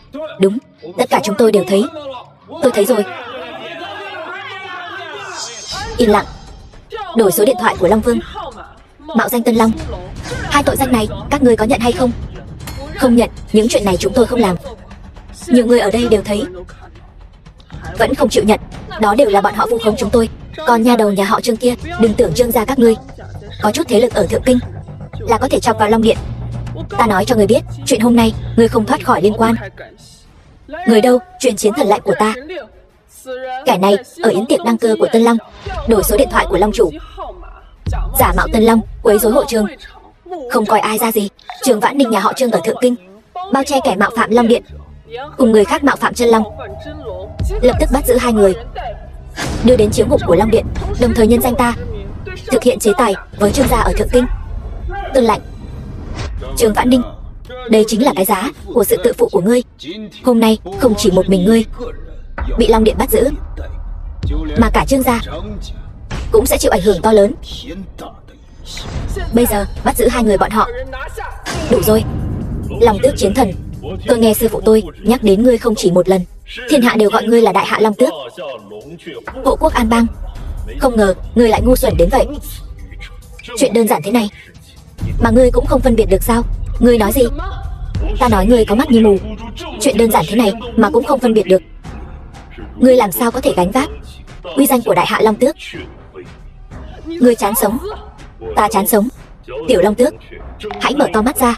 Đúng, tất cả chúng tôi đều thấy. Tôi thấy rồi. Im lặng. Đổi số điện thoại của Long Vương, mạo danh Tân Long. Hai tội danh này các ngươi có nhận hay không? Không nhận, những chuyện này chúng tôi không làm. Nhiều người ở đây đều thấy, vẫn không chịu nhận. Đó đều là bọn họ vu khống chúng tôi. Còn nha đầu nhà họ Trương kia, đừng tưởng Trương gia các ngươi có chút thế lực ở Thượng Kinh là có thể chọc vào Long Điện. Ta nói cho người biết, chuyện hôm nay ngươi không thoát khỏi liên quan. Người đâu truyền chiến thần lệnh của ta? Kẻ này ở yến tiệc đăng cơ của Tân Long đổi số điện thoại của Long chủ, giả mạo Tân Long quấy rối hội trường, không coi ai ra gì. Trương Vãn Ninh nhà họ Trương ở Thượng Kinh bao che kẻ mạo phạm Long Điện, cùng người khác mạo phạm chân long, lập tức bắt giữ hai người, đưa đến chiếu ngục của Long Điện, đồng thời nhân danh ta thực hiện chế tài với Trương gia ở Thượng Kinh. Tuân lệnh. Trương Vãn Ninh, đây chính là cái giá của sự tự phụ của ngươi. Hôm nay không chỉ một mình ngươi bị Long Điện bắt giữ, mà cả Trương gia cũng sẽ chịu ảnh hưởng to lớn. Bây giờ bắt giữ hai người bọn họ. Đủ rồi, Long Tước Chiến Thần, tôi nghe sư phụ tôi nhắc đến ngươi không chỉ một lần. Thiên hạ đều gọi ngươi là Đại Hạ Long Tước, hộ quốc an bang. Không ngờ ngươi lại ngu xuẩn đến vậy. Chuyện đơn giản thế này mà ngươi cũng không phân biệt được sao? Ngươi nói gì? Ta nói ngươi có mắt như mù. Chuyện đơn giản thế này mà cũng không phân biệt được. Ngươi làm sao có thể gánh vác uy danh của Đại Hạ Long Tước? Ngươi chán sống, ta chán sống. Tiểu Long Tước, hãy mở to mắt ra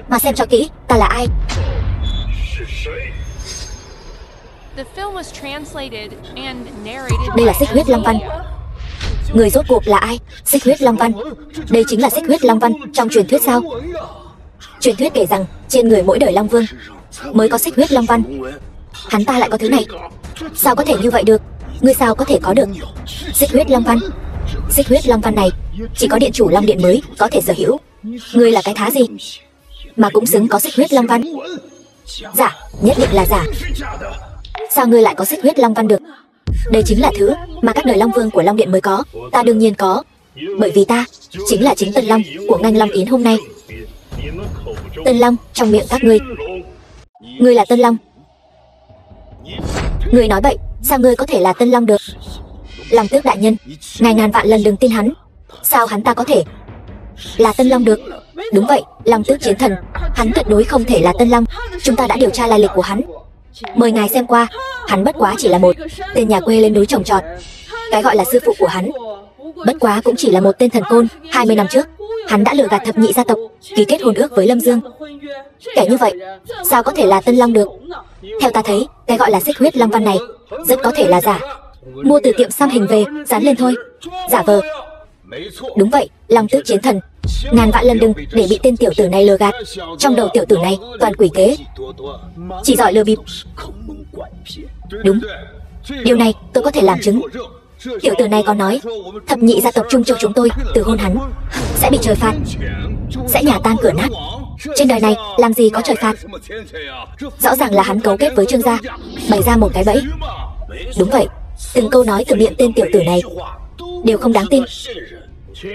mà xem cho kỹ ta là ai. Đây là Xích Huyết Long Văn. Người rốt cuộc là ai? Xích Huyết Long Văn. Đây chính là Xích Huyết Long Văn trong truyền thuyết sao? Truyền thuyết kể rằng trên người mỗi đời Long Vương mới có Xích Huyết Long Văn. Hắn ta lại có thứ này. Sao có thể như vậy được? Ngươi sao có thể có được Xích Huyết Long Văn? Xích Huyết Long Văn này chỉ có điện chủ Long Điện mới có thể sở hữu. Ngươi là cái thá gì mà cũng xứng có Xích Huyết Long Văn? Giả, nhất định là giả. Sao ngươi lại có Xích Huyết Long Văn được? Đây chính là thứ mà các đời Long Vương của Long Điện mới có. Ta đương nhiên có, bởi vì ta chính là chính Tân Long của ngành Long Yến hôm nay. Tân Long trong miệng các ngươi. Ngươi là Tân Long? Ngươi nói bậy, sao ngươi có thể là Tân Long được? Long Tước đại nhân, ngài ngàn vạn lần đừng tin hắn. Sao hắn ta có thể là Tân Long được? Đúng vậy, Long Tước Chiến Thần, hắn tuyệt đối không thể là Tân Long. Chúng ta đã điều tra lai lịch của hắn, mời ngài xem qua. Hắn bất quá chỉ là một tên nhà quê lên núi trồng trọt. Cái gọi là sư phụ của hắn bất quá cũng chỉ là một tên thần côn. 20 năm trước hắn đã lừa gạt thập nhị gia tộc, ký kết hôn ước với Lâm Dương. Kẻ như vậy sao có thể là Tân Long được? Theo ta thấy, cái gọi là Xích Huyết Long Văn này rất có thể là giả, mua từ tiệm xăm hình về dán lên thôi. Giả vờ. Đúng vậy, Long Tước Chiến Thần, ngàn vạn lần đừng để bị tên tiểu tử này lừa gạt. Trong đầu tiểu tử này toàn quỷ kế, chỉ giỏi lừa bịp. Đúng, điều này tôi có thể làm chứng. Tiểu tử này có nói thập nhị gia tộc chung cho chúng tôi từ hôn hắn sẽ bị trời phạt, sẽ nhà tan cửa nát. Trên đời này làm gì có trời phạt? Rõ ràng là hắn cấu kết với Trương gia, bày ra một cái bẫy. Đúng vậy, từng câu nói từ miệng tên tiểu tử này đều không đáng tin.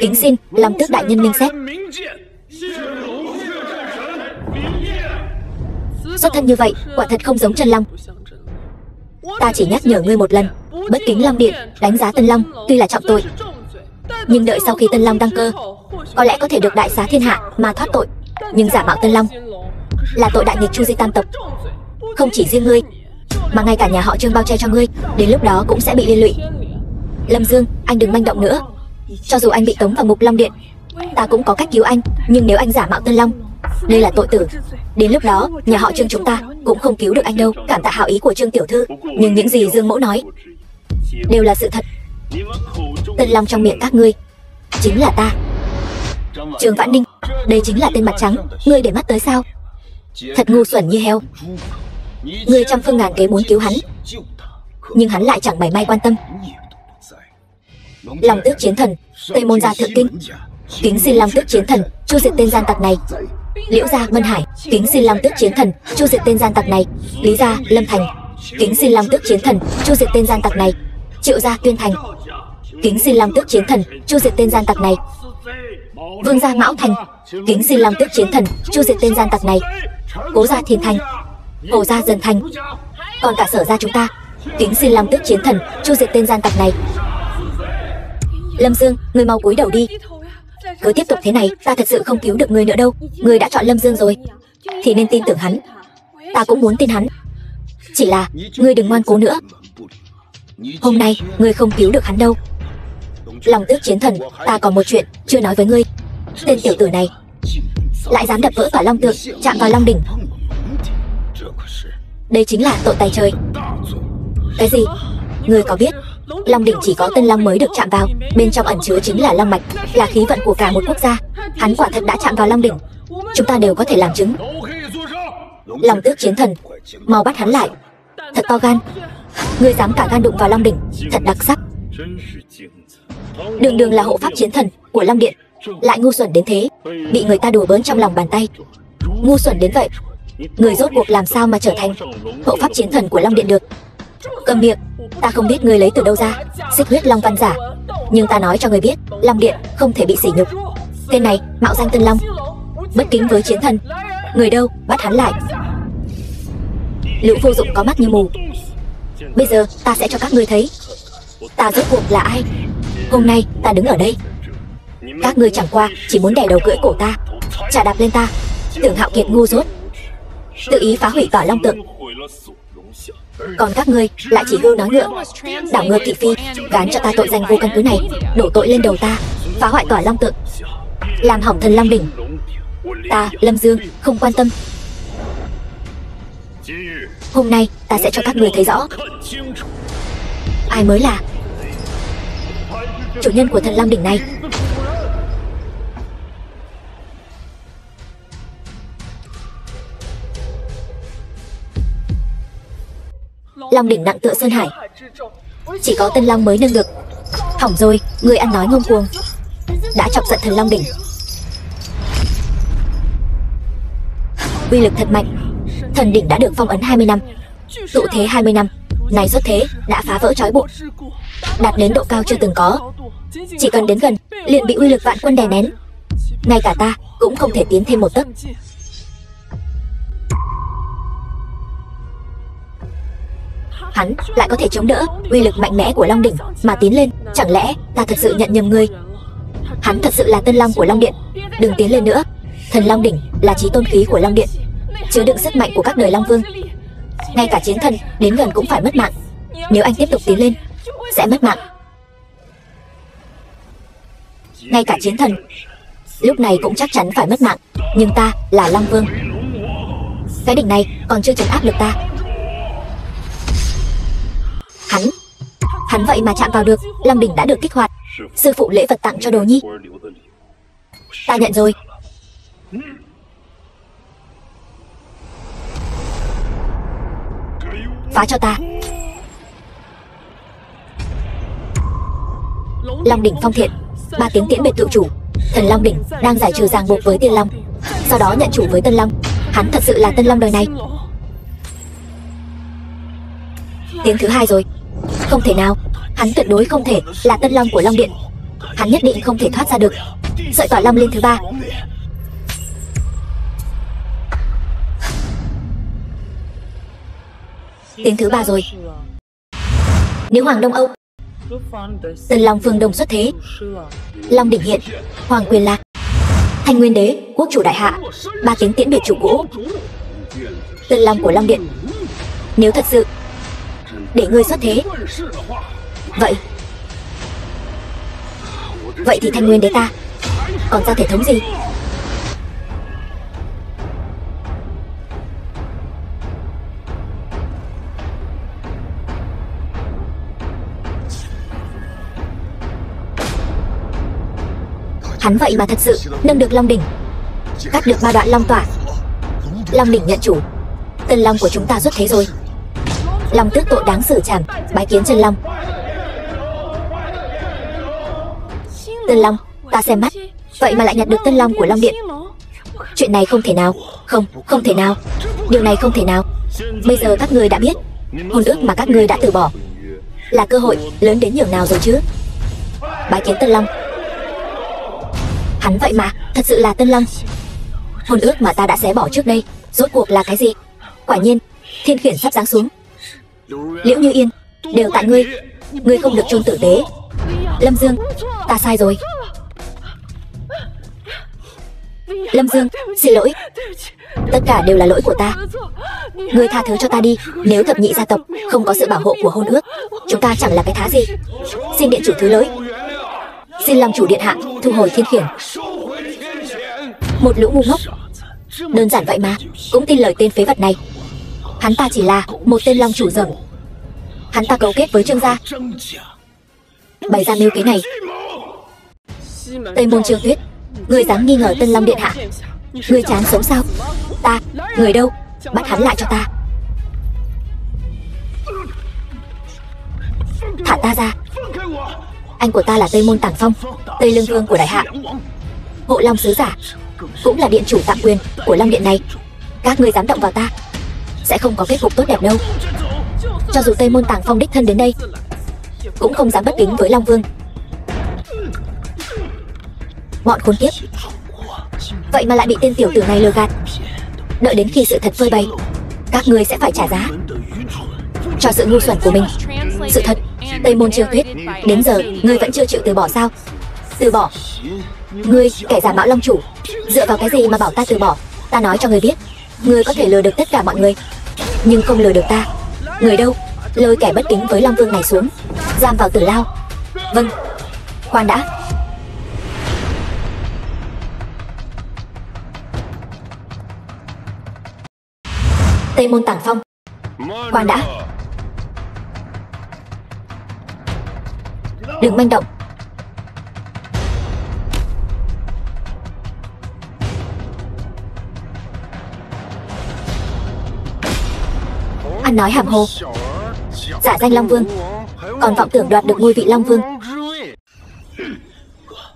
Kính xin Long Tước đại nhân minh xét. Xuất thân như vậy quả thật không giống chân long. Ta chỉ nhắc nhở ngươi một lần, bất kính Long Điện, đánh giá Tân Long tuy là trọng tội, nhưng đợi sau khi Tân Long đăng cơ, có lẽ có thể được đại xá thiên hạ mà thoát tội. Nhưng giả mạo Tân Long là tội đại nghịch chu di tam tộc. Không chỉ riêng ngươi, mà ngay cả nhà họ Trương bao che cho ngươi, đến lúc đó cũng sẽ bị liên lụy. Lâm Dương, anh đừng manh động nữa. Cho dù anh bị tống vào ngục Long Điện, ta cũng có cách cứu anh. Nhưng nếu anh giả mạo Tân Long, đây là tội tử. Đến lúc đó nhà họ Trương chúng ta cũng không cứu được anh đâu. Cảm tạ hảo ý của Trương tiểu thư, nhưng những gì Dương mẫu nói đều là sự thật. Tân Long trong miệng các ngươi chính là ta, Trương Vãn Ninh. Đây chính là tên mặt trắng, ngươi để mắt tới sao? Thật ngu xuẩn như heo. Ngươi trăm phương ngàn kế muốn cứu hắn, nhưng hắn lại chẳng mảy may quan tâm. Long Tước Chiến Thần, Tây Môn gia Thượng Kinh, kính xin Long Tước Chiến Thần chu diệt tên gian tặc này. Liễu gia Vân Hải, kính xin Long Tước Chiến Thần chu diệt tên gian tặc này. Lý gia Lâm Thành, kính xin Long Tước Chiến Thần chu diệt tên gian tặc này. Triệu gia Tuyên Thành, kính xin Long Tước Chiến Thần chu diệt tên gian tặc này. Vương gia Mão Thành, kính xin Long Tước Chiến Thần chu diệt tên gian tặc này. Cố gia Thiên Thành, Hồ gia Dần Thành, còn cả Sở gia chúng ta, kính xin Long Tước Chiến Thần chu diệt tên gian tặc này. Lâm Dương, ngươi mau cúi đầu đi. Cứ tiếp tục thế này, ta thật sự không cứu được ngươi nữa đâu. Ngươi đã chọn Lâm Dương rồi thì nên tin tưởng hắn. Ta cũng muốn tin hắn, chỉ là ngươi đừng ngoan cố nữa. Hôm nay ngươi không cứu được hắn đâu. Long Tước Chiến Thần, ta còn một chuyện chưa nói với ngươi. Tên tiểu tử này lại dám đập vỡ tỏa long tượng, chạm vào long đỉnh. Đây chính là tội tày trời. Cái gì? Ngươi có biết long đỉnh chỉ có Tân Long mới được chạm vào, bên trong ẩn chứa chính là long mạch, là khí vận của cả một quốc gia. Hắn quả thật đã chạm vào long đỉnh, chúng ta đều có thể làm chứng. Long Tước Chiến Thần, mau bắt hắn lại. Thật to gan. Ngươi dám cả gan đụng vào Long Đỉnh, thật đặc sắc. Đường đường là hộ pháp chiến thần của Long Điện, lại ngu xuẩn đến thế, bị người ta đùa bỡn trong lòng bàn tay. Ngu xuẩn đến vậy, người rốt cuộc làm sao mà trở thành hộ pháp chiến thần của Long Điện được? Cầm miệng, ta không biết ngươi lấy từ đâu ra xích huyết long văn giả, nhưng ta nói cho ngươi biết, Long Điện không thể bị sỉ nhục. Tên này mạo danh Tân Long, bất kính với chiến thần. Người đâu, bắt hắn lại. Lũ vô dụng có mắt như mù. Bây giờ ta sẽ cho các ngươi thấy ta rốt cuộc là ai. Hôm nay ta đứng ở đây, các ngươi chẳng qua chỉ muốn đè đầu cưỡi cổ ta, chà đạp lên ta, tưởng hạo kiệt ngu dốt, tự ý phá hủy Tỏa Long tượng. Còn các ngươi lại chỉ hưu nói ngựa, đảo ngược thị phi, gán cho ta tội danh vô căn cứ này, đổ tội lên đầu ta, phá hoại Tỏa Long tượng, làm hỏng Thần Long đỉnh. Ta, Lâm Dương, không quan tâm. Hôm nay ta sẽ cho các ngươi thấy rõ ai mới là chủ nhân của Thần Long đỉnh này. Long đỉnh nặng tựa sơn hải, chỉ có Tân Long mới nâng được. Hỏng rồi, người ăn nói ngông cuồng, đã chọc giận Thần Long đỉnh. Uy lực thật mạnh. Thần đỉnh đã được phong ấn 20 năm, tụ thế 20 năm, này xuất thế đã phá vỡ trói buộc, đạt đến độ cao chưa từng có. Chỉ cần đến gần liền bị uy lực vạn quân đè nén, ngay cả ta cũng không thể tiến thêm một tấc. Hắn lại có thể chống đỡ uy lực mạnh mẽ của Long đỉnh mà tiến lên. Chẳng lẽ ta thật sự nhận nhầm ngươi? Hắn thật sự là Tân Long của Long Điện. Đừng tiến lên nữa. Thần Long đỉnh là chí tôn khí của Long Điện, chứa đựng sức mạnh của các đời Long Vương. Ngay cả chiến thần đến gần cũng phải mất mạng. Nếu anh tiếp tục tiến lên sẽ mất mạng. Ngay cả chiến thần lúc này cũng chắc chắn phải mất mạng. Nhưng ta là Long Vương, cái đỉnh này còn chưa trấn áp được ta. Hắn vậy mà chạm vào được. Long đỉnh đã được kích hoạt. Sư phụ lễ vật tặng cho Đồ Nhi, ta nhận rồi. Phá cho ta. Long đỉnh phong thiện, 3 tiếng tiễn biệt tự chủ. Thần Long đỉnh đang giải trừ ràng buộc với Tiên Long, sau đó nhận chủ với Tân Long. Hắn thật sự là Tân Long đời này. Tiếng thứ hai rồi. Không thể nào, hắn tuyệt đối không thể là Tân Long của Long Điện. Hắn nhất định không thể thoát ra được. Sợi Tỏa Long lên thứ 3. Tiếng thứ 3 rồi. Nữ hoàng Đông Âu, Tân Long phương Đông xuất thế. Long đỉnh hiện, hoàng quyền lạc. Thanh Nguyên Đế, quốc chủ đại hạ, 3 tiếng tiễn biệt chủ cũ. Tân Long của Long Điện, nếu thật sự để ngươi xuất thế, vậy thì Thanh Nguyên Đế ta còn ra thể thống gì? Hắn vậy mà thật sự nâng được Long đỉnh, cắt được 3 đoạn Long tỏa. Long đỉnh nhận chủ. Tân Long của chúng ta xuất thế rồi. Long tước tội đáng xử trảm, bái kiến chân Long. Tân Long, ta xem mắt, vậy mà lại nhận được Tân Long của Long Điện. Chuyện này không thể nào. Không thể nào. Điều này không thể nào. Bây giờ các ngươi đã biết hôn ước mà các ngươi đã từ bỏ là cơ hội lớn đến nhường nào rồi chứ? Bái kiến Tân Long. Hắn vậy mà thật sự là Tân Long. Hôn ước mà ta đã xé bỏ trước đây rốt cuộc là cái gì? Quả nhiên thiên khiển sắp giáng xuống. Liễu Như Yên, đều tại ngươi. Ngươi không được chôn tử tế. Lâm Dương, ta sai rồi. Lâm Dương, xin lỗi. Tất cả đều là lỗi của ta. Ngươi tha thứ cho ta đi. Nếu thập nhị gia tộc không có sự bảo hộ của hôn ước, chúng ta chẳng là cái thá gì. Xin điện chủ thứ lỗi. Xin Long chủ điện hạ thu hồi thiên khiển. Một lũ ngu ngốc, đơn giản vậy mà cũng tin lời tên phế vật này. Hắn ta chỉ là một tên Long chủ dởm. Hắn ta cấu kết với Trương gia, bày ra mưu kế này. Tây Môn Trương Tuyết, ngươi dám nghi ngờ Tân Long điện hạ? Ngươi chán sống sao? Ta, người đâu? Bắt hắn lại cho ta. Thả ta ra. Anh của ta là Tây Môn Tàng Phong, Tây Lương Vương của Đại Hạ, Hộ Long sứ giả, cũng là điện chủ tạm quyền của Long Điện này. Các ngươi dám động vào ta, sẽ không có kết cục tốt đẹp đâu. Cho dù Tây Môn Tàng Phong đích thân đến đây, cũng không dám bất kính với Long Vương. Bọn khốn kiếp, vậy mà lại bị tên tiểu tử này lừa gạt. Đợi đến khi sự thật phơi bày, các ngươi sẽ phải trả giá cho sự ngu xuẩn của mình. Sự thật, Tây Môn Chiêu Tuyết, đến giờ ngươi vẫn chưa chịu từ bỏ sao? Từ bỏ? Ngươi, kẻ giả mạo Long chủ, dựa vào cái gì mà bảo ta từ bỏ? Ta nói cho ngươi biết, ngươi có thể lừa được tất cả mọi người, nhưng không lừa được ta. Người đâu? Lôi kẻ bất kính với Long Vương này xuống, giam vào tử lao. Vâng. Khoan đã. Tây Môn Tàng Phong, khoan đã. Đừng manh động. Ăn nói hàm hồ, giả danh Long Vương, còn vọng tưởng đoạt được ngôi vị Long Vương.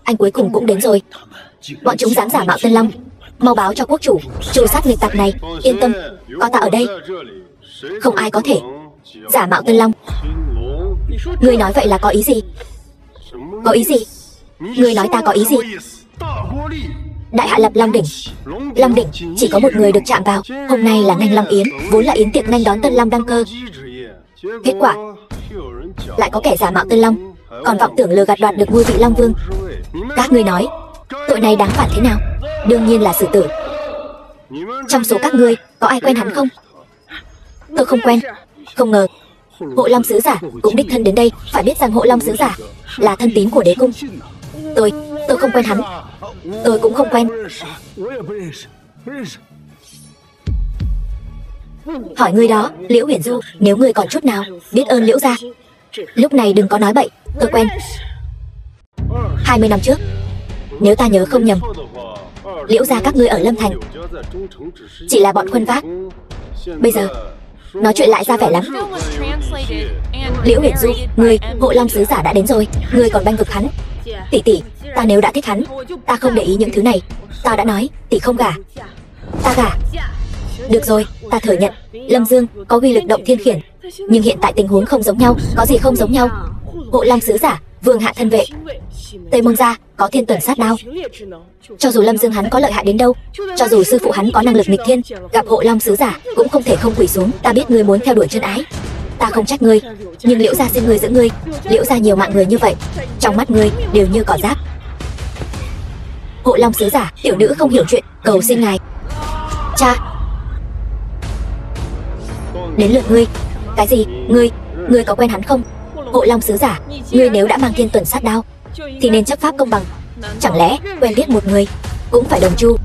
Anh cuối cùng cũng đến rồi. Bọn chúng dám giả mạo Tân Long, mau báo cho quốc chủ tru sát nghịch tặc này. Yên tâm, có ta ở đây, không ai có thể giả mạo Tân Long. Ngươi nói vậy là có ý gì? Có ý gì? Ngươi nói ta có ý gì? Đại Hạ lập Long đỉnh. Long đỉnh chỉ có một người được chạm vào. Hôm nay là nghênh Long yến, vốn là yến tiệc nghênh đón Tân Long đăng cơ. Kết quả lại có kẻ giả mạo Tân Long, còn vọng tưởng lừa gạt đoạt được ngôi vị Long Vương. Các ngươi nói tội này đáng phạt thế nào? Đương nhiên là xử tử. Trong số các ngươi có ai quen hắn không? Tôi không quen. Không ngờ Hộ Long sứ giả cũng đích thân đến đây. Phải biết rằng Hộ Long sứ giả là thân tín của đế cung. Tôi không quen hắn. Tôi cũng không quen. Hỏi ngươi đó, Liễu Huyền Du, nếu ngươi còn chút nào biết ơn Liễu gia, lúc này đừng có nói bậy. Tôi quen. 20 năm trước, nếu ta nhớ không nhầm, Liễu gia các ngươi ở Lâm Thành chỉ là bọn khuân vác. Bây giờ nói chuyện lại ra vẻ lắm. Liễu Huyền Du, ngươi, Hộ Long sứ giả đã đến rồi, ngươi còn bênh vực hắn. Tỷ tỷ, ta nếu đã thích hắn, ta không để ý những thứ này. Ta đã nói, tỷ không gả. Ta gả. Được rồi, ta thừa nhận Lâm Dương có uy lực động thiên khiển, nhưng hiện tại tình huống không giống nhau. Có gì không giống nhau? Hộ Long sứ giả, vương hạ thân vệ, Tây Môn gia có thiên tuần sát đao. Cho dù Lâm Dương hắn có lợi hại đến đâu, cho dù sư phụ hắn có năng lực nghịch thiên, gặp Hộ Long sứ giả cũng không thể không quỳ xuống. Ta biết ngươi muốn theo đuổi chân ái, ta không trách ngươi, nhưng Liễu gia xin ngươi giữ ngươi. Liễu gia nhiều mạng người như vậy, trong mắt ngươi đều như cỏ rác. Hộ Long sứ giả, tiểu nữ không hiểu chuyện, cầu xin ngài. Cha. Đến lượt ngươi. Cái gì? Ngươi có quen hắn không? Hộ Long sứ giả, ngươi nếu đã mang thiên tuần sát đao thì nên chấp pháp công bằng. Chẳng lẽ quen biết một người cũng phải đồng chu?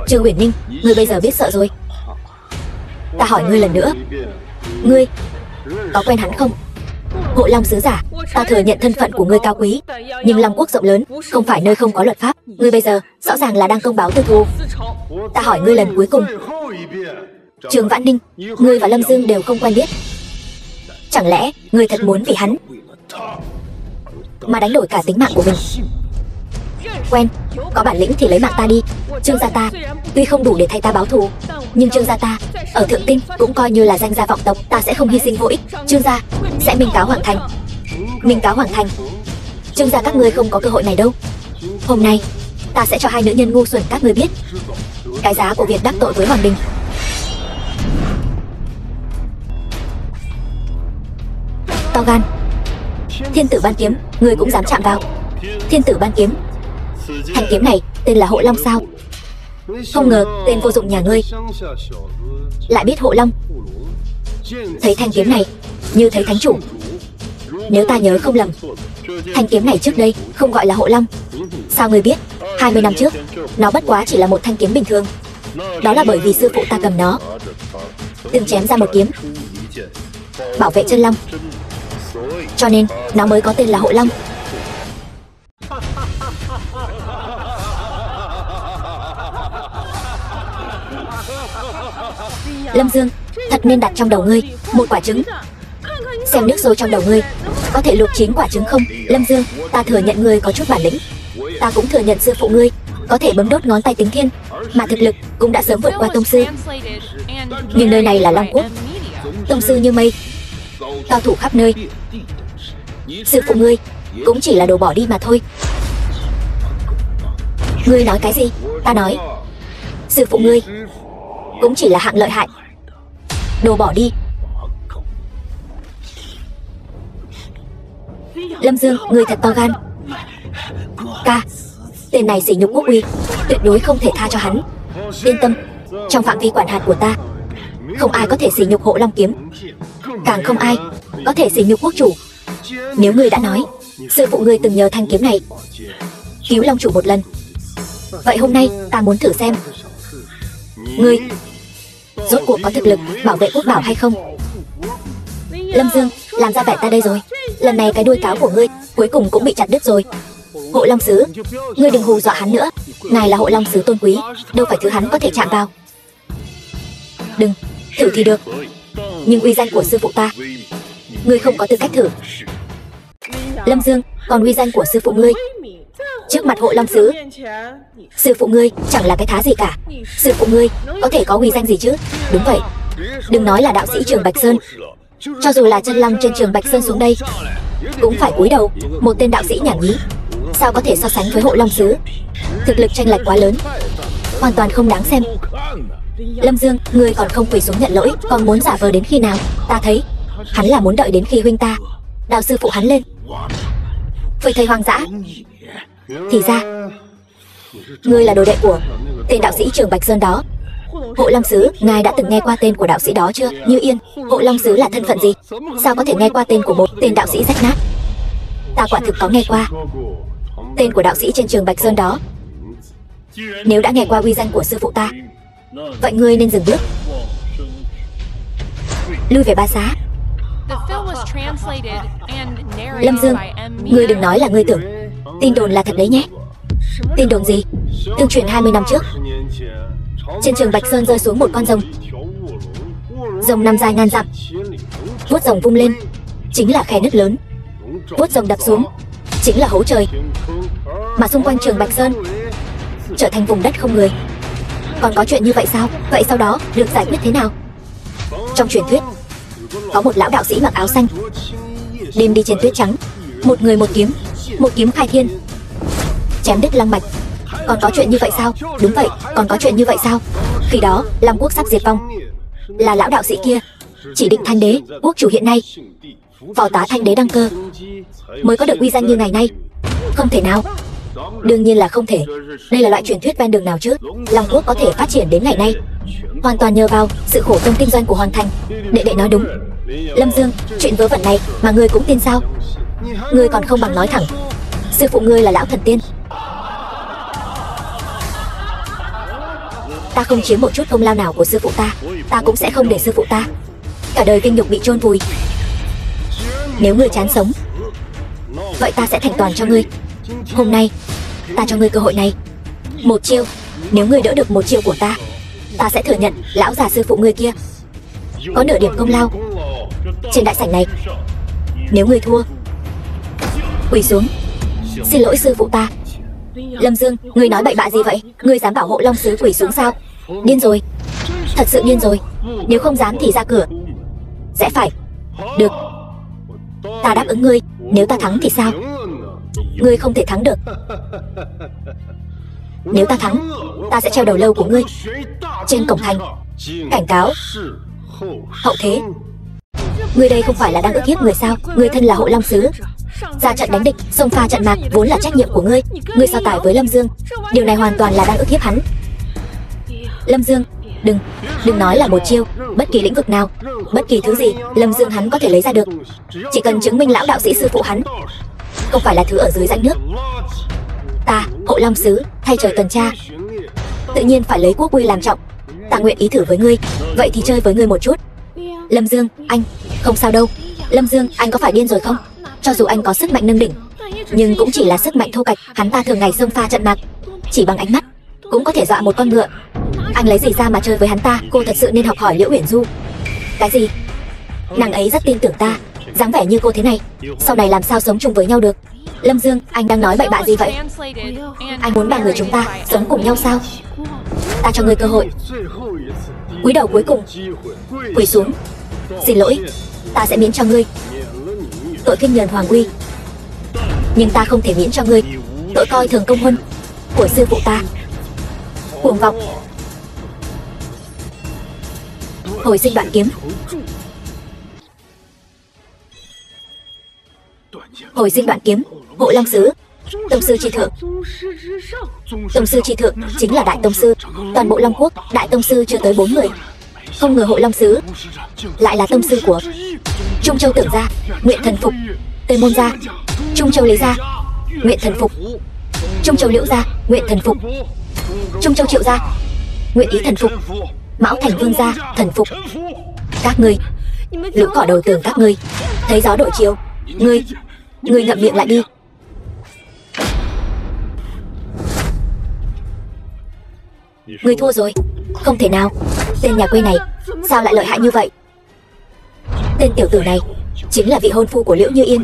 Trương Uyển Ninh, ngươi bây giờ biết sợ rồi. Ta hỏi ngươi lần nữa, ngươi có quen hắn không? Hộ Long sứ giả, ta thừa nhận thân phận của ngươi cao quý, nhưng Long quốc rộng lớn, không phải nơi không có luật pháp. Ngươi bây giờ rõ ràng là đang công báo tư thù. Ta hỏi ngươi lần cuối cùng, Trường Vãn Ninh, ngươi và Lâm Dương đều không quen biết. Chẳng lẽ ngươi thật muốn vì hắn mà đánh đổi cả tính mạng của mình? Quen, có bản lĩnh thì lấy mạng ta đi. Trương gia ta tuy không đủ để thay ta báo thù, nhưng Trương gia ta ở Thượng Kinh cũng coi như là danh gia vọng tộc. Ta sẽ không hy sinh vô ích. Trương gia sẽ minh cáo Hoàng thành. Minh cáo Hoàng thành. Trương gia các ngươi không có cơ hội này đâu. Hôm nay ta sẽ cho hai nữ nhân ngu xuẩn các ngươi biết cái giá của việc đắc tội với Hoàng đình. To gan. Thiên tử ban kiếm, ngươi cũng dám chạm vào? Thiên tử ban kiếm? Thanh kiếm này tên là Hộ Long sao? Không ngờ tên vô dụng nhà ngươi lại biết Hộ Long. Thấy thanh kiếm này như thấy thánh chủ. Nếu ta nhớ không lầm, thanh kiếm này trước đây không gọi là Hộ Long. Sao ngươi biết? 20 năm trước nó bất quá chỉ là một thanh kiếm bình thường. Đó là bởi vì sư phụ ta cầm nó từng chém ra một kiếm bảo vệ chân long, cho nên nó mới có tên là Hộ Long. Lâm Dương, thật nên đặt trong đầu ngươi một quả trứng, xem nước sôi trong đầu ngươi có thể luộc chín quả trứng không. Lâm Dương, ta thừa nhận ngươi có chút bản lĩnh, ta cũng thừa nhận sư phụ ngươi có thể bấm đốt ngón tay tính thiên, mà thực lực cũng đã sớm vượt qua tông sư. Nhưng nơi này là Long Quốc, tông sư như mây, cao thủ khắp nơi. Sư phụ ngươi cũng chỉ là đồ bỏ đi mà thôi. Ngươi nói cái gì? Ta nói sư phụ ngươi cũng chỉ là hạng lợi hại, đồ bỏ đi. Lâm Dương, ngươi thật to gan. Ca, tên này sỉ nhục quốc uy, tuyệt đối không thể tha cho hắn. Yên tâm, trong phạm vi quản hạt của ta không ai có thể sỉ nhục Hộ Long Kiếm, càng không ai có thể sỉ nhục quốc chủ. Nếu ngươi đã nói sư phụ ngươi từng nhờ thanh kiếm này cứu Long chủ một lần, vậy hôm nay ta muốn thử xem ngươi rốt cuộc có thực lực bảo vệ quốc bảo hay không. Lâm Dương, làm ra vẻ ta đây rồi. Lần này cái đuôi cáo của ngươi cuối cùng cũng bị chặt đứt rồi. Hộ Long Sứ, ngươi đừng hù dọa hắn nữa. Ngài là Hộ Long Sứ tôn quý, đâu phải thứ hắn có thể chạm vào. Đừng, thử thì được, nhưng uy danh của sư phụ ta ngươi không có tư cách thử. Lâm Dương, còn uy danh của sư phụ ngươi trước mặt Hộ Long Sứ, sư phụ ngươi chẳng là cái thá gì cả. Sư phụ ngươi có thể có uy danh gì chứ? Đúng vậy, đừng nói là đạo sĩ Trường Bạch Sơn, cho dù là chân long trên Trường Bạch Sơn xuống đây cũng phải cúi đầu. Một tên đạo sĩ nhảm nhí sao có thể so sánh với Hộ Long Sứ? Thực lực chênh lệch quá lớn, hoàn toàn không đáng xem. Lâm Dương, ngươi còn không quỳ xuống nhận lỗi, còn muốn giả vờ đến khi nào? Ta thấy hắn là muốn đợi đến khi huynh ta đào sư phụ hắn lên, phơi thây hoang dã. Thì ra ngươi là đồ đệ của tên đạo sĩ Trường Bạch Sơn đó. Hộ Long Sứ, ngài đã từng nghe qua tên của đạo sĩ đó chưa? Như Yên, Hộ Long Sứ là thân phận gì? Sao có thể nghe qua tên của một tên đạo sĩ rách nát? Ta quả thực có nghe qua tên của đạo sĩ trên Trường Bạch Sơn đó. Nếu đã nghe qua uy danh của sư phụ ta, vậy ngươi nên dừng bước, lui về Ba Xá. Lâm Dương, ngươi đừng nói là ngươi tưởng tin đồn là thật đấy nhé. Tin đồn gì? Tương truyền 20 năm trước, trên Trường Bạch Sơn rơi xuống một con rồng. Rồng nằm dài ngàn dặm, vuốt rồng vung lên chính là khe nứt lớn, vuốt rồng đập xuống chính là hố trời, mà xung quanh Trường Bạch Sơn trở thành vùng đất không người. Còn có chuyện như vậy sao? Vậy sau đó được giải quyết thế nào? Trong truyền thuyết có một lão đạo sĩ mặc áo xanh, đêm đi trên tuyết trắng, một người một kiếm khai thiên, chém đứt long mạch. Còn có chuyện như vậy sao? Đúng vậy, còn có chuyện như vậy sao? Khi đó Long Quốc sắp diệt vong, là lão đạo sĩ kia chỉ định Thanh Đế, quốc chủ hiện nay, phò tá Thanh Đế đăng cơ mới có được uy danh như ngày nay. Không thể nào, đương nhiên là không thể. Đây là loại truyền thuyết ven đường nào chứ? Long Quốc có thể phát triển đến ngày nay hoàn toàn nhờ vào sự khổ công kinh doanh của Hoàng Thành. Đệ đệ nói đúng. Lâm Dương, chuyện vớ vẩn này mà ngươi cũng tin sao? Ngươi còn không bằng nói thẳng sư phụ ngươi là lão thần tiên. Ta không chiếm một chút công lao nào của sư phụ ta, ta cũng sẽ không để sư phụ ta cả đời vinh nhục bị chôn vùi. Nếu ngươi chán sống, vậy ta sẽ thành toàn cho ngươi. Hôm nay ta cho ngươi cơ hội này, một chiêu. Nếu ngươi đỡ được một chiêu của ta, ta sẽ thừa nhận lão già sư phụ ngươi kia có nửa điểm công lao trên đại sảnh này. Nếu ngươi thua, quỳ xuống xin lỗi sư phụ ta. Lâm Dương, ngươi nói bậy bạ gì vậy? Ngươi dám bảo Hộ Long Sứ quỳ xuống sao? Điên rồi, thật sự điên rồi. Nếu không dám thì ra cửa. Sẽ phải. Được, ta đáp ứng ngươi. Nếu ta thắng thì sao? Ngươi không thể thắng được. Nếu ta thắng, ta sẽ treo đầu lâu của ngươi trên cổng thành, cảnh cáo hậu thế. Ngươi đây không phải là đang ức hiếp người sao? Ngươi thân là Hộ Long Sứ, ra trận đánh địch, xông pha trận mạc vốn là trách nhiệm của ngươi. Ngươi so tài với Lâm Dương, điều này hoàn toàn là đang ức hiếp hắn. Lâm Dương, đừng nói là một chiêu. Bất kỳ lĩnh vực nào, bất kỳ thứ gì Lâm Dương hắn có thể lấy ra được, chỉ cần chứng minh lão đạo sĩ sư phụ hắn không phải là thứ ở dưới rãnh nước. Ta, Hộ Long Sứ, thay trời tuần tra, tự nhiên phải lấy quốc uy làm trọng. Ta nguyện ý thử với ngươi, vậy thì chơi với ngươi một chút. Lâm Dương, anh không sao đâu. Lâm Dương, anh có phải điên rồi không? Cho dù anh có sức mạnh nâng đỉnh, nhưng cũng chỉ là sức mạnh thô kệch. Hắn ta thường ngày xông pha trận mạc, chỉ bằng ánh mắt cũng có thể dọa một con ngựa. Anh lấy gì ra mà chơi với hắn ta? Cô thật sự nên học hỏi Liễu Uyển Du. Cái gì? Nàng ấy rất tin tưởng ta. Dáng vẻ như cô thế này, sau này làm sao sống chung với nhau được? Lâm Dương, anh đang nói bậy bạ gì vậy? Anh muốn ba người chúng ta sống cùng nhau sao? Ta cho ngươi cơ hội. Cúi đầu cuối cùng. Quỳ xuống. Xin lỗi, ta sẽ miễn cho ngươi tội khinh nhờn hoàng uy. Nhưng ta không thể miễn cho ngươi tội coi thường công huân của sư phụ ta. Cuồng vọng. Hồi sinh đoạn kiếm. Hồi sinh đoạn kiếm. Hộ Long Sứ. Tông sư chi thượng. Tông sư chi thượng chính là đại tông sư. Toàn bộ Long Quốc đại tông sư chưa tới 4 người. Không ngờ Hộ Long Sứ lại là tông sư của Trung Châu Tưởng gia, Nguyện Thần Phục. Tây Môn gia, Trung Châu Lý gia, Nguyện Thần Phục. Trung Châu Liễu gia, Nguyện Thần Phục. Trung Châu Triệu gia, Nguyện Ý Thần Phục. Mão Thành Vương gia, Thần Phục. Các ngươi, lũ cỏ đầu tường các ngươi, thấy gió đổi chiều. Ngươi ngậm miệng lại đi. Ngươi thua rồi. Không thể nào. Tên nhà quê này sao lại lợi hại như vậy? Tên tiểu tử này chính là vị hôn phu của Liễu Như Yên.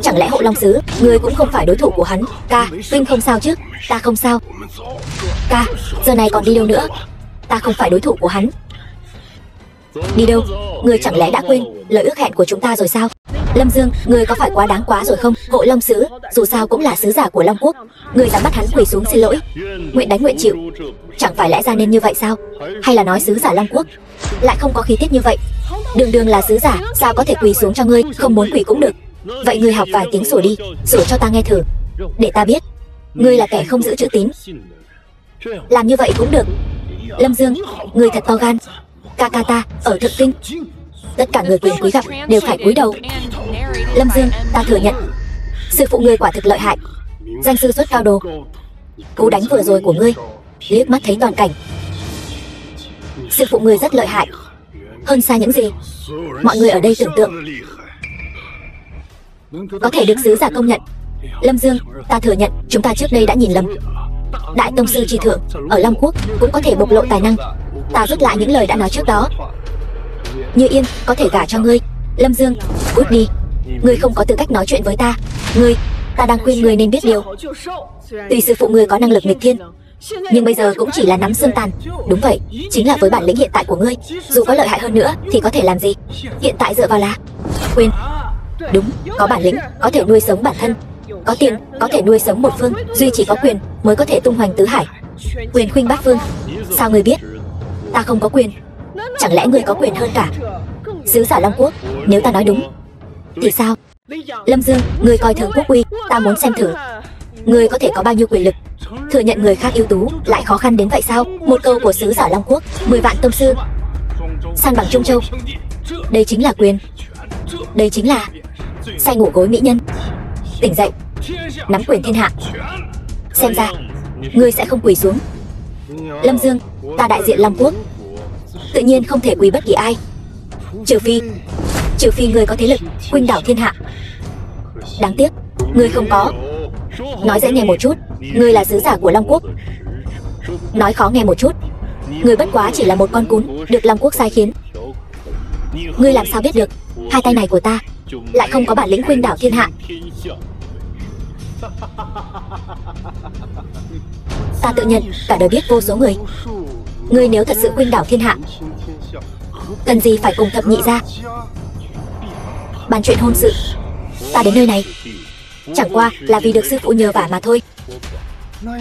Chẳng lẽ Hộ Long Sứ ngươi cũng không phải đối thủ của hắn? Ca, huynh không sao chứ? Ta không sao. Ca, giờ này còn đi đâu nữa? Ta không phải đối thủ của hắn. Đi đâu? Ngươi chẳng lẽ đã quên lời ước hẹn của chúng ta rồi sao? Lâm Dương, ngươi có phải quá đáng quá rồi không? Hộ Long Sứ dù sao cũng là sứ giả của Long Quốc. Ngươi dám bắt hắn quỳ xuống xin lỗi, nguyện đánh nguyện chịu. Chẳng phải lẽ ra nên như vậy sao? Hay là nói sứ giả Long Quốc lại không có khí tiết như vậy? Đường đường là sứ giả, sao có thể quỳ xuống cho ngươi? Không muốn quỳ cũng được. Vậy ngươi học vài tiếng sủa đi, sủa cho ta nghe thử, để ta biết ngươi là kẻ không giữ chữ tín. Làm như vậy cũng được. Lâm Dương, ngươi thật to gan. Ca ca ta ở Thượng Kinh, tất cả người quyền quý gặp đều phải cúi đầu. Lâm Dương, ta thừa nhận sư phụ ngươi quả thực lợi hại, danh sư xuất cao đồ. Cú đánh vừa rồi của ngươi liếc mắt thấy toàn cảnh. Sư phụ ngươi rất lợi hại, hơn xa những gì mọi người ở đây tưởng tượng. Có thể được sứ giả công nhận. Lâm Dương, ta thừa nhận chúng ta trước đây đã nhìn lầm. Đại tông sư chi thượng ở Long Quốc cũng có thể bộc lộ tài năng. Ta rút lại những lời đã nói trước đó. Như Yên có thể gả cho ngươi. Lâm Dương, cút đi. Ngươi không có tư cách nói chuyện với ta. Ta đang khuyên ngươi nên biết điều. Tuy sư phụ ngươi có năng lực nghịch thiên, nhưng bây giờ cũng chỉ là nắm xương tàn. Đúng vậy, chính là với bản lĩnh hiện tại của ngươi, dù có lợi hại hơn nữa thì có thể làm gì? Hiện tại dựa vào là quyền. Đúng, có bản lĩnh có thể nuôi sống bản thân, có tiền có thể nuôi sống một phương. Duy chỉ có quyền mới có thể tung hoành tứ hải, quyền khuynh bát phương. Sao ngươi biết ta không có quyền? Chẳng lẽ ngươi có quyền hơn cả sứ giả Long Quốc? Nếu ta nói đúng thì sao? Lâm Dương, ngươi coi thường quốc uy. Ta muốn xem thử ngươi có thể có bao nhiêu quyền lực. Thừa nhận người khác ưu tú lại khó khăn đến vậy sao? Một câu của sứ giả Long Quốc, 10 vạn tông sư san bằng Trung Châu. Đây chính là quyền. Đây chính là say ngủ gối mỹ nhân. Tỉnh dậy, nắm quyền thiên hạ. Xem ra ngươi sẽ không quỳ xuống. Lâm Dương, ta đại diện Long Quốc, tự nhiên không thể quỳ bất kỳ ai, trừ phi ngươi có thế lực khuynh đảo thiên hạ. Đáng tiếc ngươi không có. Nói dễ nghe một chút, ngươi là sứ giả của Long Quốc. Nói khó nghe một chút, ngươi bất quá chỉ là một con cún được Long Quốc sai khiến. Ngươi làm sao biết được hai tay này của ta lại không có bản lĩnh khuynh đảo thiên hạ? Ta tự nhận cả đời biết vô số người. Ngươi nếu thật sự khuynh đảo thiên hạ, cần gì phải cùng thập nhị gia bàn chuyện hôn sự? Ta đến nơi này chẳng qua là vì được sư phụ nhờ vả mà thôi.